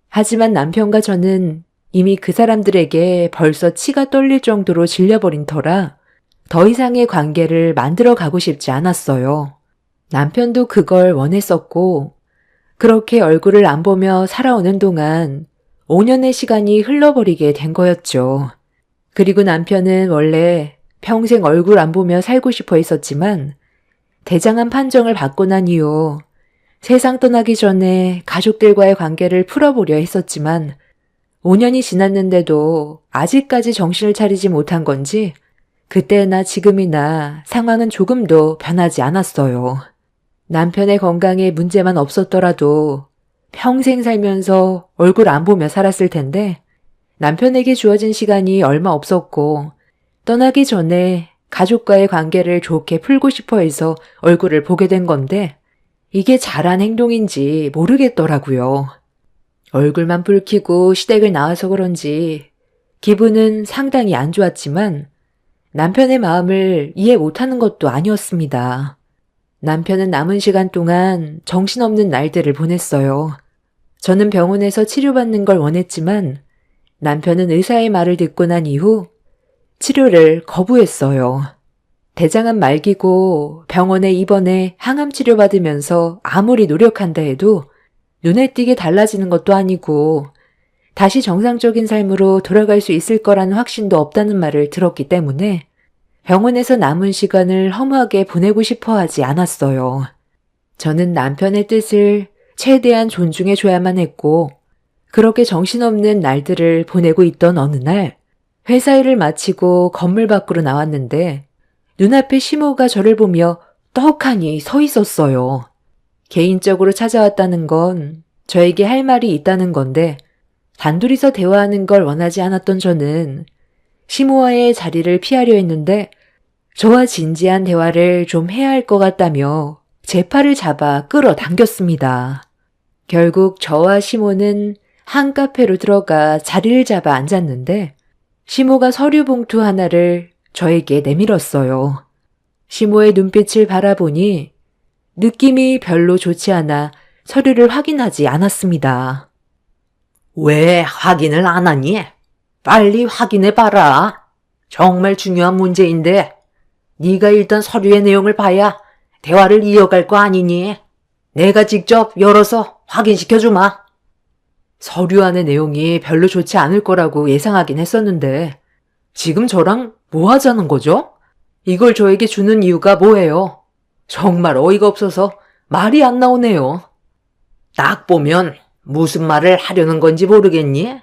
하지만 남편과 저는 이미 그 사람들에게 벌써 치가 떨릴 정도로 질려버린 터라 더 이상의 관계를 만들어 가고 싶지 않았어요. 남편도 그걸 원했었고 그렇게 얼굴을 안 보며 살아오는 동안 5년의 시간이 흘러버리게 된 거였죠. 그리고 남편은 원래 평생 얼굴 안 보며 살고 싶어 했었지만 대장암 판정을 받고 난 이후 세상 떠나기 전에 가족들과의 관계를 풀어보려 했었지만 5년이 지났는데도 아직까지 정신을 차리지 못한 건지 그때나 지금이나 상황은 조금도 변하지 않았어요. 남편의 건강에 문제만 없었더라도 평생 살면서 얼굴 안 보며 살았을 텐데 남편에게 주어진 시간이 얼마 없었고 떠나기 전에 가족과의 관계를 좋게 풀고 싶어 해서 얼굴을 보게 된 건데 이게 잘한 행동인지 모르겠더라고요. 얼굴만 붉히고 시댁을 나와서 그런지 기분은 상당히 안 좋았지만 남편의 마음을 이해 못하는 것도 아니었습니다. 남편은 남은 시간 동안 정신없는 날들을 보냈어요. 저는 병원에서 치료받는 걸 원했지만 남편은 의사의 말을 듣고 난 이후 치료를 거부했어요. 대장암 말기고 병원에 입원해 항암 치료받으면서 아무리 노력한다 해도 눈에 띄게 달라지는 것도 아니고 다시 정상적인 삶으로 돌아갈 수 있을 거라는 확신도 없다는 말을 들었기 때문에 병원에서 남은 시간을 허무하게 보내고 싶어 하지 않았어요. 저는 남편의 뜻을 최대한 존중해줘야만 했고 그렇게 정신없는 날들을 보내고 있던 어느 날 회사 일을 마치고 건물 밖으로 나왔는데 눈앞에 시모가 저를 보며 떡하니 서 있었어요. 개인적으로 찾아왔다는 건 저에게 할 말이 있다는 건데 단둘이서 대화하는 걸 원하지 않았던 저는 시모와의 자리를 피하려 했는데 저와 진지한 대화를 좀 해야 할 것 같다며 제 팔을 잡아 끌어당겼습니다. 결국 저와 시모는 한 카페로 들어가 자리를 잡아 앉았는데 시모가 서류 봉투 하나를 저에게 내밀었어요. 시모의 눈빛을 바라보니 느낌이 별로 좋지 않아 서류를 확인하지 않았습니다. 왜 확인을 안 하니? 빨리 확인해봐라. 정말 중요한 문제인데 네가 일단 서류의 내용을 봐야 대화를 이어갈 거 아니니? 내가 직접 열어서 확인시켜주마. 서류 안의 내용이 별로 좋지 않을 거라고 예상하긴 했었는데 지금 저랑 뭐 하자는 거죠? 이걸 저에게 주는 이유가 뭐예요? 정말 어이가 없어서 말이 안 나오네요. 딱 보면 무슨 말을 하려는 건지 모르겠니?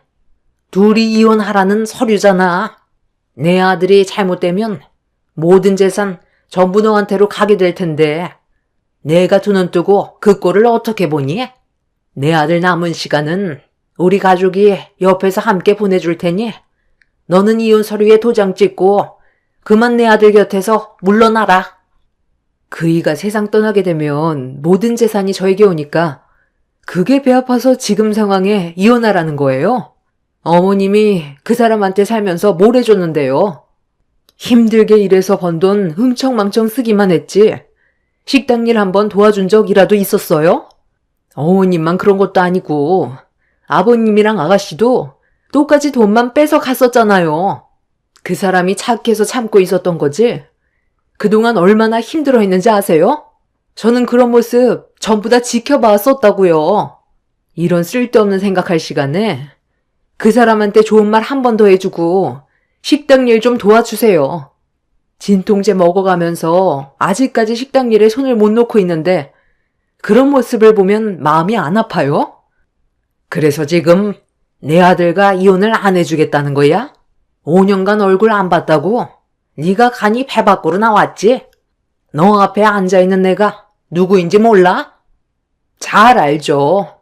둘이 이혼하라는 서류잖아. 내 아들이 잘못되면 모든 재산 전부 너한테로 가게 될 텐데 내가 두 눈 뜨고 그 꼴을 어떻게 보니? 내 아들 남은 시간은 우리 가족이 옆에서 함께 보내줄 테니 너는 이혼 서류에 도장 찍고 그만 내 아들 곁에서 물러나라. 그이가 세상 떠나게 되면 모든 재산이 저에게 오니까 그게 배 아파서 지금 상황에 이혼하라는 거예요. 어머님이 그 사람한테 살면서 뭘 해줬는데요. 힘들게 일해서 번 돈 흥청망청 쓰기만 했지. 식당 일 한번 도와준 적이라도 있었어요? 어머님만 그런 것도 아니고 아버님이랑 아가씨도 똑같이 돈만 뺏어 갔었잖아요. 그 사람이 착해서 참고 있었던 거지. 그동안 얼마나 힘들어했는지 아세요? 저는 그런 모습 전부 다 지켜봤었다고요. 이런 쓸데없는 생각할 시간에 그 사람한테 좋은 말 한 번 더 해주고 식당 일 좀 도와주세요. 진통제 먹어가면서 아직까지 식당 일에 손을 못 놓고 있는데 그런 모습을 보면 마음이 안 아파요? 그래서 지금 내 아들과 이혼을 안 해주겠다는 거야? 5년간 얼굴 안 봤다고? 네가 간이 배 밖으로 나왔지? 너 앞에 앉아있는 내가 누구인지 몰라? 잘 알죠.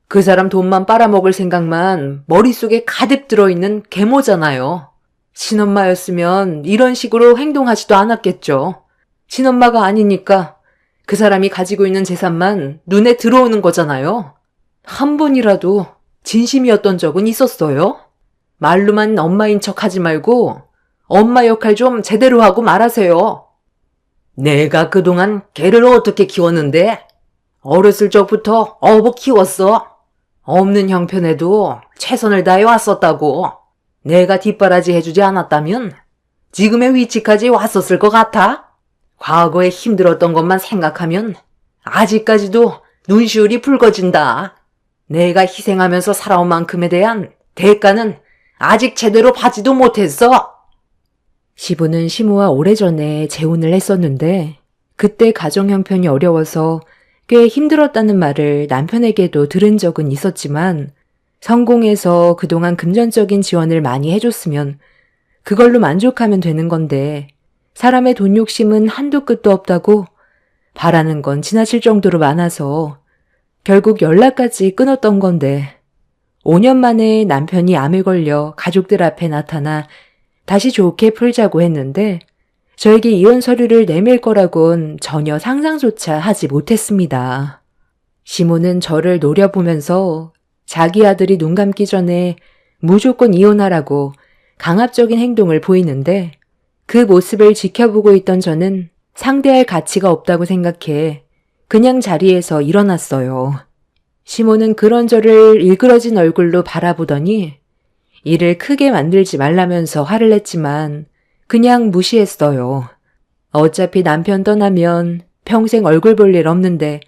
그 사람 돈만 빨아먹을 생각만 머릿속에 가득 들어있는 계모잖아요. 친엄마였으면 이런 식으로 행동하지도 않았겠죠. 친엄마가 아니니까 그 사람이 가지고 있는 재산만 눈에 들어오는 거잖아요. 한 번이라도 진심이었던 적은 있었어요? 말로만 엄마인 척 하지 말고 엄마 역할 좀 제대로 하고 말하세요. 내가 그동안 걔를 어떻게 키웠는데? 어렸을 적부터 어버 키웠어. 없는 형편에도 최선을 다해 왔었다고. 내가 뒷바라지 해주지 않았다면 지금의 위치까지 왔었을 것 같아? 과거에 힘들었던 것만 생각하면 아직까지도 눈시울이 붉어진다. 내가 희생하면서 살아온 만큼에 대한 대가는 아직 제대로 받지도 못했어. 시부는 시모와 오래전에 재혼을 했었는데 그때 가정 형편이 어려워서 꽤 힘들었다는 말을 남편에게도 들은 적은 있었지만 성공해서 그동안 금전적인 지원을 많이 해줬으면 그걸로 만족하면 되는 건데 사람의 돈 욕심은 한도 끝도 없다고 바라는 건 지나칠 정도로 많아서 결국 연락까지 끊었던 건데 5년 만에 남편이 암에 걸려 가족들 앞에 나타나 다시 좋게 풀자고 했는데 저에게 이혼 서류를 내밀 거라곤 전혀 상상조차 하지 못했습니다. 시모는 저를 노려보면서 자기 아들이 눈 감기 전에 무조건 이혼하라고 강압적인 행동을 보이는데 그 모습을 지켜보고 있던 저는 상대할 가치가 없다고 생각해 그냥 자리에서 일어났어요. 시모는 그런 저를 일그러진 얼굴로 바라보더니 일을 크게 만들지 말라면서 화를 냈지만 그냥 무시했어요. 어차피 남편 떠나면 평생 얼굴 볼 일 없는데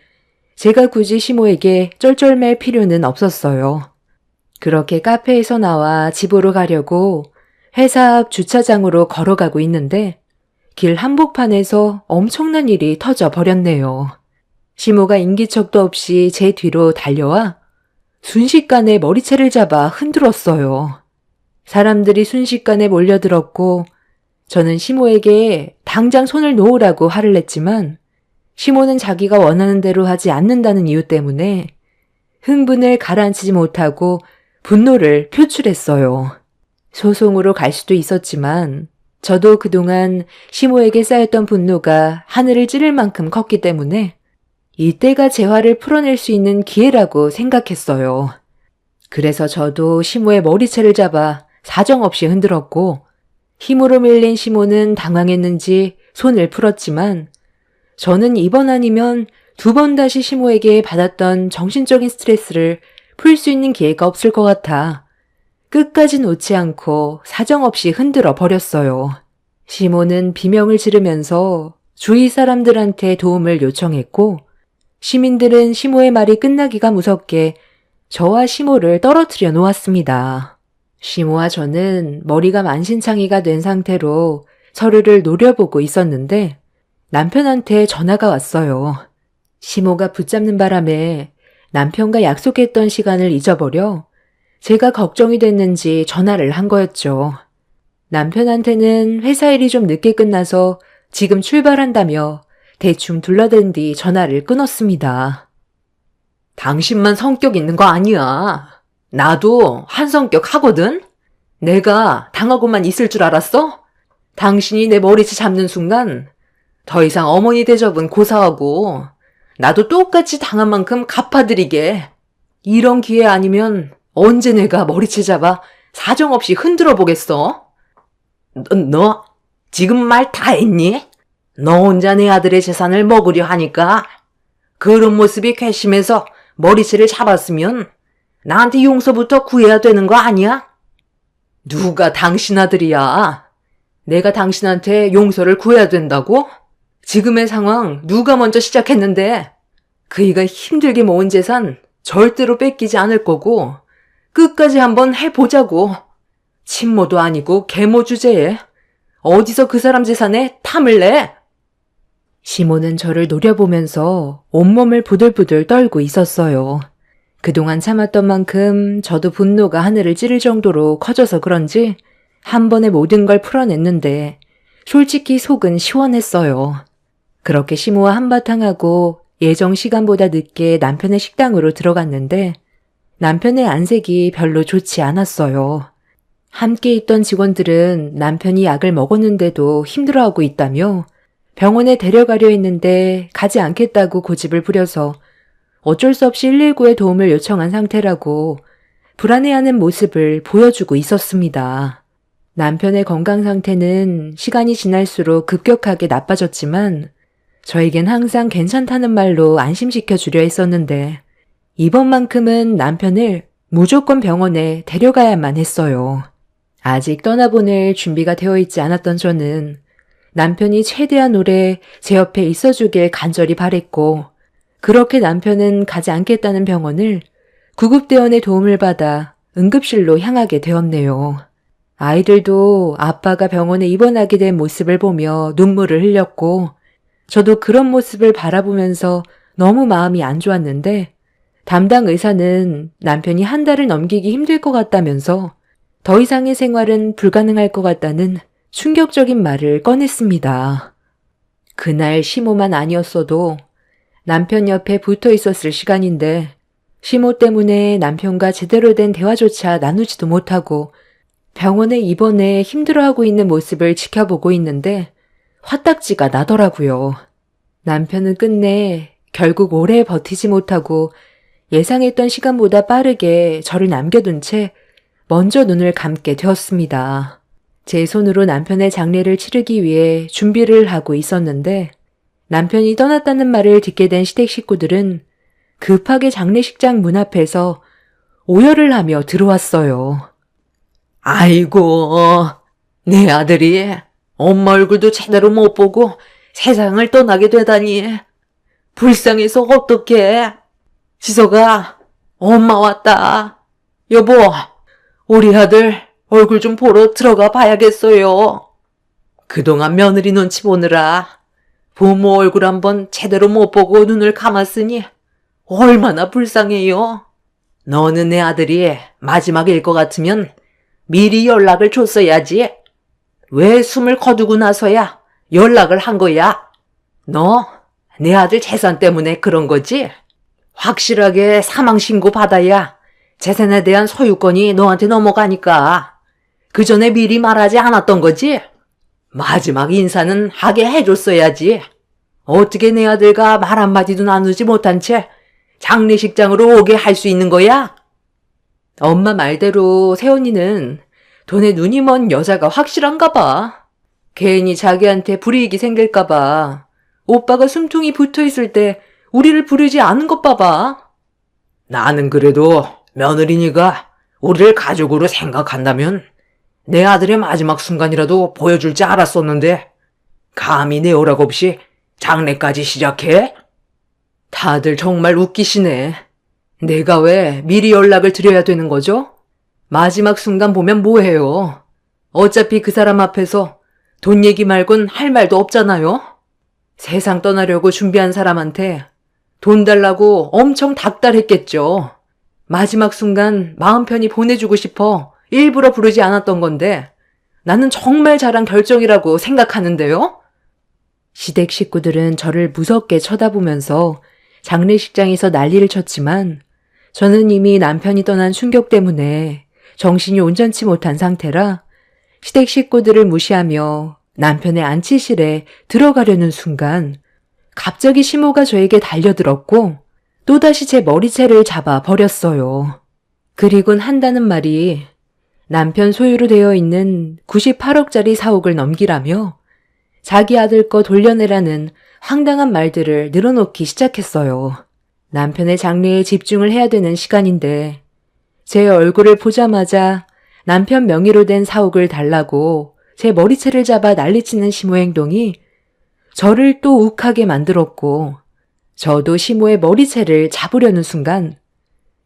제가 굳이 시모에게 쩔쩔맬 필요는 없었어요. 그렇게 카페에서 나와 집으로 가려고 회사 앞 주차장으로 걸어가고 있는데 길 한복판에서 엄청난 일이 터져 버렸네요. 시모가 인기척도 없이 제 뒤로 달려와 순식간에 머리채를 잡아 흔들었어요. 사람들이 순식간에 몰려들었고 저는 시모에게 당장 손을 놓으라고 화를 냈지만 시모는 자기가 원하는 대로 하지 않는다는 이유 때문에 흥분을 가라앉히지 못하고 분노를 표출했어요. 소송으로 갈 수도 있었지만 저도 그동안 시모에게 쌓였던 분노가 하늘을 찌를 만큼 컸기 때문에 이때가 제 화를 풀어낼 수 있는 기회라고 생각했어요. 그래서 저도 시모의 머리채를 잡아 사정없이 흔들었고 힘으로 밀린 시모는 당황했는지 손을 풀었지만 저는 이번 아니면 2번 다시 시모에게 받았던 정신적인 스트레스를 풀 수 있는 기회가 없을 것 같아 끝까지 놓지 않고 사정없이 흔들어 버렸어요. 시모는 비명을 지르면서 주위 사람들한테 도움을 요청했고 시민들은 시모의 말이 끝나기가 무섭게 저와 시모를 떨어뜨려 놓았습니다. 시모와 저는 머리가 만신창이가 된 상태로 서로를 노려보고 있었는데 남편한테 전화가 왔어요. 시모가 붙잡는 바람에 남편과 약속했던 시간을 잊어버려 제가 걱정이 됐는지 전화를 한 거였죠. 남편한테는 회사 일이 좀 늦게 끝나서 지금 출발한다며 대충 둘러댄 뒤 전화를 끊었습니다. 당신만 성격 있는 거 아니야. 나도 한 성격 하거든? 내가 당하고만 있을 줄 알았어? 당신이 내 머리채 잡는 순간 더 이상 어머니 대접은 고사하고 나도 똑같이 당한 만큼 갚아드리게. 이런 기회 아니면 언제 내가 머리채 잡아 사정없이 흔들어 보겠어? 너 지금 말 다 했니? 너 혼자 내 아들의 재산을 먹으려 하니까 그런 모습이 괘씸해서 머리채를 잡았으면 나한테 용서부터 구해야 되는 거 아니야? 누가 당신 아들이야? 내가 당신한테 용서를 구해야 된다고? 지금의 상황 누가 먼저 시작했는데 그이가 힘들게 모은 재산 절대로 뺏기지 않을 거고 끝까지 한번 해보자고. 친모도 아니고 계모 주제에 어디서 그 사람 재산에 탐을 내? 시모는 저를 노려보면서 온몸을 부들부들 떨고 있었어요. 그동안 참았던 만큼 저도 분노가 하늘을 찌를 정도로 커져서 그런지 한 번에 모든 걸 풀어냈는데 솔직히 속은 시원했어요. 그렇게 시모와 한바탕 하고 예정 시간보다 늦게 남편의 식당으로 들어갔는데 남편의 안색이 별로 좋지 않았어요. 함께 있던 직원들은 남편이 약을 먹었는데도 힘들어하고 있다며 병원에 데려가려 했는데 가지 않겠다고 고집을 부려서 어쩔 수 없이 119에 도움을 요청한 상태라고 불안해하는 모습을 보여주고 있었습니다. 남편의 건강 상태는 시간이 지날수록 급격하게 나빠졌지만 저에겐 항상 괜찮다는 말로 안심시켜 주려 했었는데 이번만큼은 남편을 무조건 병원에 데려가야만 했어요. 아직 떠나보낼 준비가 되어 있지 않았던 저는 남편이 최대한 오래 제 옆에 있어주길 간절히 바랬고 그렇게 남편은 가지 않겠다는 병원을 구급대원의 도움을 받아 응급실로 향하게 되었네요. 아이들도 아빠가 병원에 입원하게 된 모습을 보며 눈물을 흘렸고 저도 그런 모습을 바라보면서 너무 마음이 안 좋았는데 담당 의사는 남편이 한 달을 넘기기 힘들 것 같다면서 더 이상의 생활은 불가능할 것 같다는 충격적인 말을 꺼냈습니다. 그날 시모만 아니었어도 남편 옆에 붙어 있었을 시간인데 시모 때문에 남편과 제대로 된 대화조차 나누지도 못하고 병원에 입원해 힘들어하고 있는 모습을 지켜보고 있는데 화딱지가 나더라고요. 남편은 끝내 결국 오래 버티지 못하고 예상했던 시간보다 빠르게 저를 남겨둔 채 먼저 눈을 감게 되었습니다. 제 손으로 남편의 장례를 치르기 위해 준비를 하고 있었는데 남편이 떠났다는 말을 듣게 된 시댁 식구들은 급하게 장례식장 문 앞에서 오열을 하며 들어왔어요. 아이고, 내 아들이 엄마 얼굴도 제대로 못 보고 세상을 떠나게 되다니. 불쌍해서 어떡해. 지석아, 엄마 왔다. 여보, 우리 아들 얼굴 좀 보러 들어가 봐야겠어요. 그동안 며느리 눈치 보느라 부모 얼굴 한번 제대로 못 보고 눈을 감았으니 얼마나 불쌍해요. 너는 내 아들이 마지막일 것 같으면 미리 연락을 줬어야지. 왜 숨을 거두고 나서야 연락을 한 거야? 너 내 아들 재산 때문에 그런 거지? 확실하게 사망신고 받아야 재산에 대한 소유권이 너한테 넘어가니까 그 전에 미리 말하지 않았던 거지? 마지막 인사는 하게 해줬어야지. 어떻게 내 아들과 말 한마디도 나누지 못한 채 장례식장으로 오게 할 수 있는 거야? 엄마 말대로 새언니는 돈에 눈이 먼 여자가 확실한가 봐. 괜히 자기한테 불이익이 생길까 봐. 오빠가 숨통이 붙어있을 때 우리를 부르지 않은 것 봐봐. 나는 그래도 며느리니가 우리를 가족으로 생각한다면 내 아들의 마지막 순간이라도 보여줄 줄 알았었는데 감히 내 허락 없이 장례까지 시작해? 다들 정말 웃기시네. 내가 왜 미리 연락을 드려야 되는 거죠? 마지막 순간 보면 뭐해요. 어차피 그 사람 앞에서 돈 얘기 말곤 할 말도 없잖아요. 세상 떠나려고 준비한 사람한테 돈 달라고 엄청 닥달했겠죠. 마지막 순간 마음 편히 보내주고 싶어 일부러 부르지 않았던 건데 나는 정말 잘한 결정이라고 생각하는데요. 시댁 식구들은 저를 무섭게 쳐다보면서 장례식장에서 난리를 쳤지만 저는 이미 남편이 떠난 충격 때문에 정신이 온전치 못한 상태라 시댁 식구들을 무시하며 남편의 안치실에 들어가려는 순간 갑자기 시모가 저에게 달려들었고 또다시 제 머리채를 잡아 버렸어요. 그리곤 한다는 말이 남편 소유로 되어 있는 98억짜리 사옥을 넘기라며 자기 아들 거 돌려내라는 황당한 말들을 늘어놓기 시작했어요. 남편의 장래에 집중을 해야 되는 시간인데 제 얼굴을 보자마자 남편 명의로 된 사옥을 달라고 제 머리채를 잡아 난리치는 시모 행동이 저를 또 욱하게 만들었고 저도 시모의 머리채를 잡으려는 순간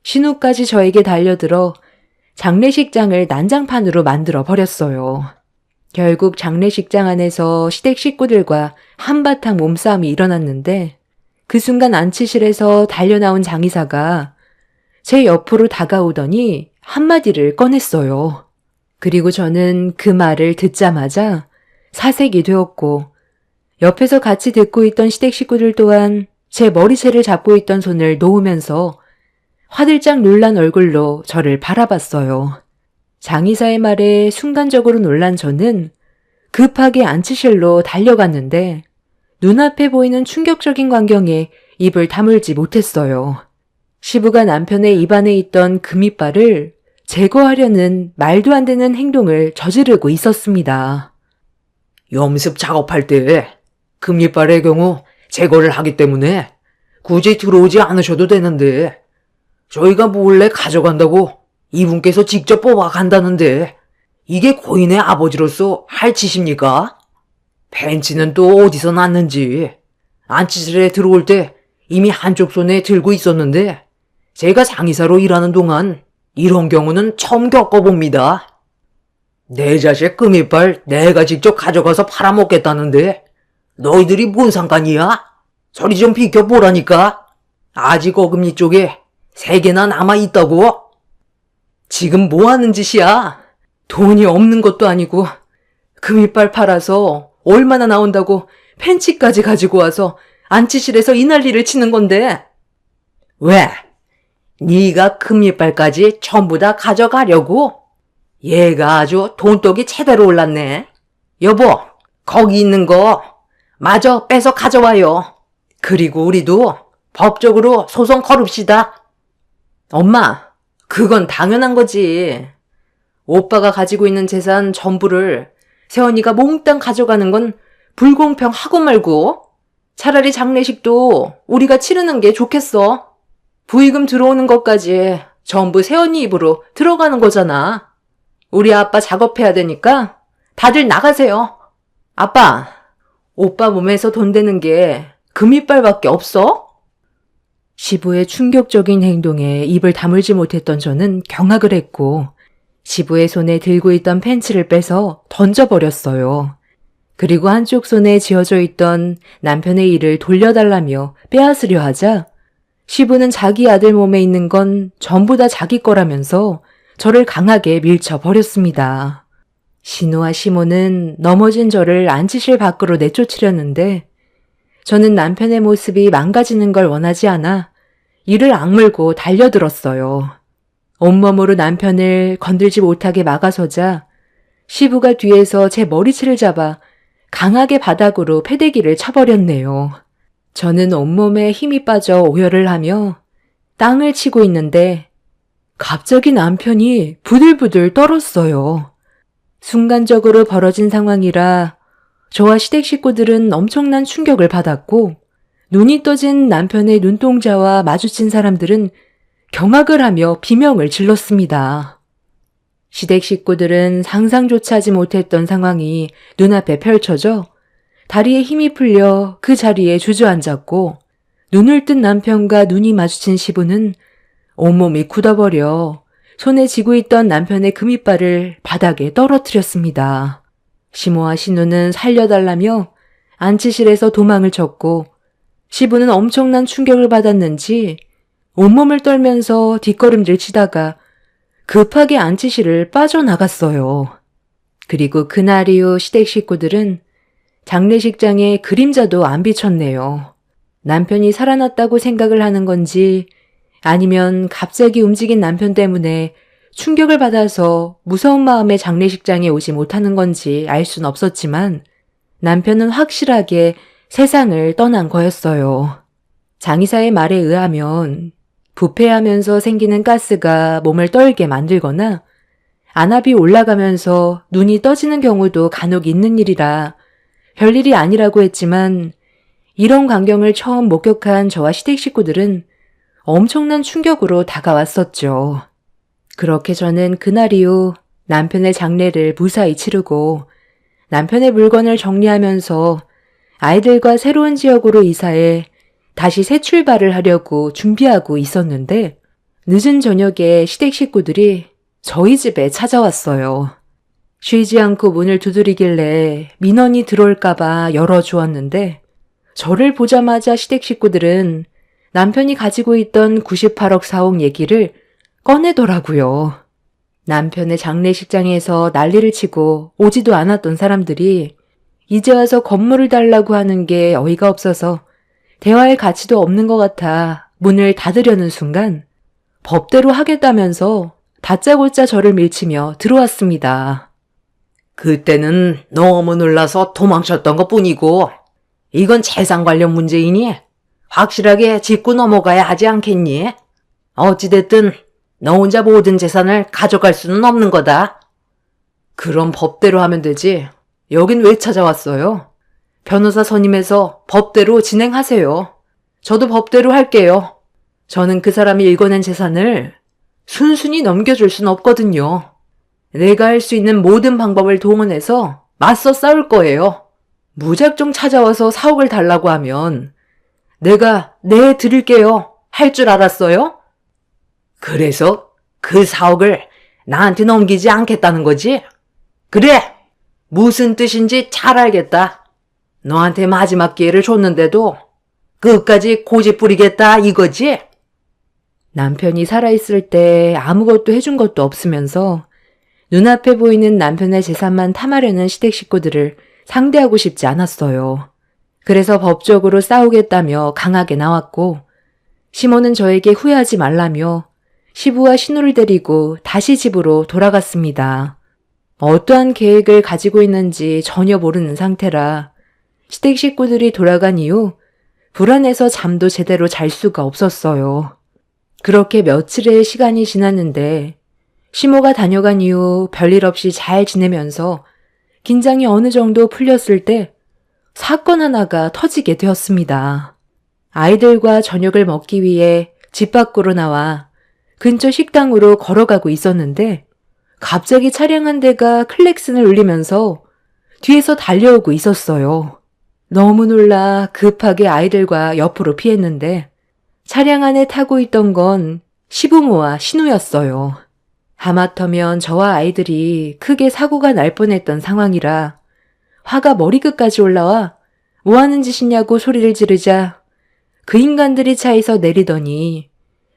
신우까지 저에게 달려들어 장례식장을 난장판으로 만들어 버렸어요. 결국 장례식장 안에서 시댁 식구들과 한바탕 몸싸움이 일어났는데 그 순간 안치실에서 달려나온 장의사가 제 옆으로 다가오더니 한마디를 꺼냈어요. 그리고 저는 그 말을 듣자마자 사색이 되었고 옆에서 같이 듣고 있던 시댁 식구들 또한 제 머리채를 잡고 있던 손을 놓으면서 화들짝 놀란 얼굴로 저를 바라봤어요. 장의사의 말에 순간적으로 놀란 저는 급하게 안치실로 달려갔는데 눈앞에 보이는 충격적인 광경에 입을 다물지 못했어요. 시부가 남편의 입안에 있던 금이빨을 제거하려는 말도 안 되는 행동을 저지르고 있었습니다. 염습 작업할 때 금이빨의 경우 제거를 하기 때문에 굳이 들어오지 않으셔도 되는데 저희가 몰래 가져간다고 이분께서 직접 뽑아간다는데 이게 고인의 아버지로서 할 짓입니까? 벤치는 또 어디서 났는지 안치실에 들어올 때 이미 한쪽 손에 들고 있었는데 제가 장의사로 일하는 동안 이런 경우는 처음 겪어봅니다. 내 자식 금이빨 내가 직접 가져가서 팔아먹겠다는데 너희들이 뭔 상관이야? 저리 좀 비켜보라니까. 아직 어금니 쪽에 3개나 남아있다고. 지금 뭐 하는 짓이야? 돈이 없는 것도 아니고 금이빨 팔아서 얼마나 나온다고 펜치까지 가지고 와서 안치실에서 이 난리를 치는 건데. 왜? 네가 금이빨까지 전부 다 가져가려고? 얘가 아주 돈독이 제대로 올랐네. 여보, 거기 있는 거 마저 빼서 가져와요. 그리고 우리도 법적으로 소송 걸읍시다. 엄마, 그건 당연한 거지. 오빠가 가지고 있는 재산 전부를 세원이가 몽땅 가져가는 건 불공평하고 말고 차라리 장례식도 우리가 치르는 게 좋겠어. 부의금 들어오는 것까지 전부 세원이 입으로 들어가는 거잖아. 우리 아빠 작업해야 되니까 다들 나가세요. 아빠, 오빠 몸에서 돈 되는 게 금이빨밖에 없어? 시부의 충격적인 행동에 입을 다물지 못했던 저는 경악을 했고 시부의 손에 들고 있던 펜치를 빼서 던져버렸어요. 그리고 한쪽 손에 쥐어져 있던 남편의 이를 돌려달라며 빼앗으려 하자 시부는 자기 아들 몸에 있는 건 전부 다 자기 거라면서 저를 강하게 밀쳐버렸습니다. 신우와 시모는 넘어진 저를 안치실 밖으로 내쫓으려는데 저는 남편의 모습이 망가지는 걸 원하지 않아 이를 악물고 달려들었어요. 온몸으로 남편을 건들지 못하게 막아서자 시부가 뒤에서 제 머리채를 잡아 강하게 바닥으로 패대기를 쳐버렸네요. 저는 온몸에 힘이 빠져 오열을 하며 땅을 치고 있는데 갑자기 남편이 부들부들 떨었어요. 순간적으로 벌어진 상황이라 저와 시댁 식구들은 엄청난 충격을 받았고 눈이 떠진 남편의 눈동자와 마주친 사람들은 경악을 하며 비명을 질렀습니다. 시댁 식구들은 상상조차 하지 못했던 상황이 눈앞에 펼쳐져 다리에 힘이 풀려 그 자리에 주저앉았고 눈을 뜬 남편과 눈이 마주친 시부는 온몸이 굳어버려 손에 쥐고 있던 남편의 금이빨을 바닥에 떨어뜨렸습니다. 시모와 신우는 살려달라며 안치실에서 도망을 쳤고 시부는 엄청난 충격을 받았는지 온몸을 떨면서 뒷걸음질 치다가 급하게 안치실을 빠져나갔어요. 그리고 그날 이후 시댁 식구들은 장례식장에 그림자도 안 비쳤네요. 남편이 살아났다고 생각을 하는 건지 아니면 갑자기 움직인 남편 때문에 충격을 받아서 무서운 마음에 장례식장에 오지 못하는 건지 알 순 없었지만 남편은 확실하게 세상을 떠난 거였어요. 장의사의 말에 의하면 부패하면서 생기는 가스가 몸을 떨게 만들거나 안압이 올라가면서 눈이 떠지는 경우도 간혹 있는 일이라 별일이 아니라고 했지만 이런 광경을 처음 목격한 저와 시댁 식구들은 엄청난 충격으로 다가왔었죠. 그렇게 저는 그날 이후 남편의 장례를 무사히 치르고 남편의 물건을 정리하면서 아이들과 새로운 지역으로 이사해 다시 새 출발을 하려고 준비하고 있었는데 늦은 저녁에 시댁 식구들이 저희 집에 찾아왔어요. 쉬지 않고 문을 두드리길래 민원이 들어올까봐 열어주었는데 저를 보자마자 시댁 식구들은 남편이 가지고 있던 98억 4억 얘기를 꺼내더라고요. 남편의 장례식장에서 난리를 치고 오지도 않았던 사람들이 이제 와서 건물을 달라고 하는 게 어이가 없어서 대화할 가치도 없는 것 같아 문을 닫으려는 순간 법대로 하겠다면서 다짜고짜 저를 밀치며 들어왔습니다. 그때는 너무 놀라서 도망쳤던 것 뿐이고, 이건 재산 관련 문제이니 확실하게 짚고 넘어가야 하지 않겠니? 어찌됐든 너 혼자 모든 재산을 가져갈 수는 없는 거다. 그럼 법대로 하면 되지. 여긴 왜 찾아왔어요? 변호사 선임해서 법대로 진행하세요. 저도 법대로 할게요. 저는 그 사람이 읽어낸 재산을 순순히 넘겨줄 순 없거든요. 내가 할 수 있는 모든 방법을 동원해서 맞서 싸울 거예요. 무작정 찾아와서 4억을 달라고 하면 내가 네 드릴게요. 할 줄 알았어요? 그래서 그 4억을 나한테 넘기지 않겠다는 거지? 그래! 무슨 뜻인지 잘 알겠다. 너한테 마지막 기회를 줬는데도 끝까지 고집 부리겠다 이거지? 남편이 살아있을 때 아무것도 해준 것도 없으면서 눈앞에 보이는 남편의 재산만 탐하려는 시댁 식구들을 상대하고 싶지 않았어요. 그래서 법적으로 싸우겠다며 강하게 나왔고 시모는 저에게 후회하지 말라며 시부와 신우를 데리고 다시 집으로 돌아갔습니다. 어떠한 계획을 가지고 있는지 전혀 모르는 상태라 시댁 식구들이 돌아간 이후 불안해서 잠도 제대로 잘 수가 없었어요. 그렇게 며칠의 시간이 지났는데 시모가 다녀간 이후 별일 없이 잘 지내면서 긴장이 어느 정도 풀렸을 때 사건 하나가 터지게 되었습니다. 아이들과 저녁을 먹기 위해 집 밖으로 나와 근처 식당으로 걸어가고 있었는데 갑자기 차량 한 대가 클렉슨을 울리면서 뒤에서 달려오고 있었어요. 너무 놀라 급하게 아이들과 옆으로 피했는데 차량 안에 타고 있던 건 시부모와 신우였어요. 하마터면 저와 아이들이 크게 사고가 날 뻔했던 상황이라 화가 머리끝까지 올라와 뭐 하는 짓이냐고 소리를 지르자 그 인간들이 차에서 내리더니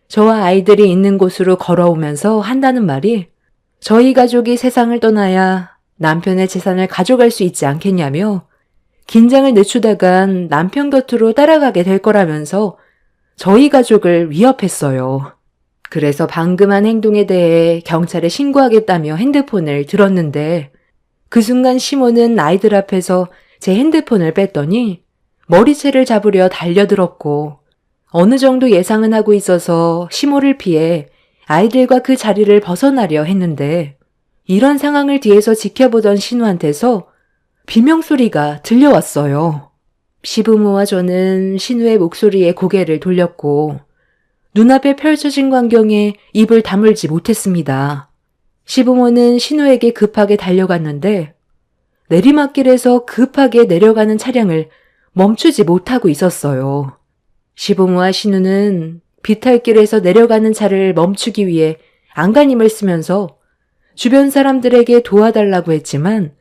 저와 아이들이 있는 곳으로 걸어오면서 한다는 말이 저희 가족이 세상을 떠나야 남편의 재산을 가져갈 수 있지 않겠냐며 긴장을 늦추다간 남편 곁으로 따라가게 될 거라면서 저희 가족을 위협했어요. 그래서 방금 한 행동에 대해 경찰에 신고하겠다며 핸드폰을 들었는데 그 순간 시모는 아이들 앞에서 제 핸드폰을 뺐더니 머리채를 잡으려 달려들었고 어느 정도 예상은 하고 있어서 시모를 피해 아이들과 그 자리를 벗어나려 했는데 이런 상황을 뒤에서 지켜보던 신우한테서 비명소리가 들려왔어요. 시부모와 저는 신우의 목소리에 고개를 돌렸고 눈앞에 펼쳐진 광경에 입을 다물지 못했습니다. 시부모는 신우에게 급하게 달려갔는데 내리막길에서 급하게 내려가는 차량을 멈추지 못하고 있었어요. 시부모와 신우는 비탈길에서 내려가는 차를 멈추기 위해 안간힘을 쓰면서 주변 사람들에게 도와달라고 했지만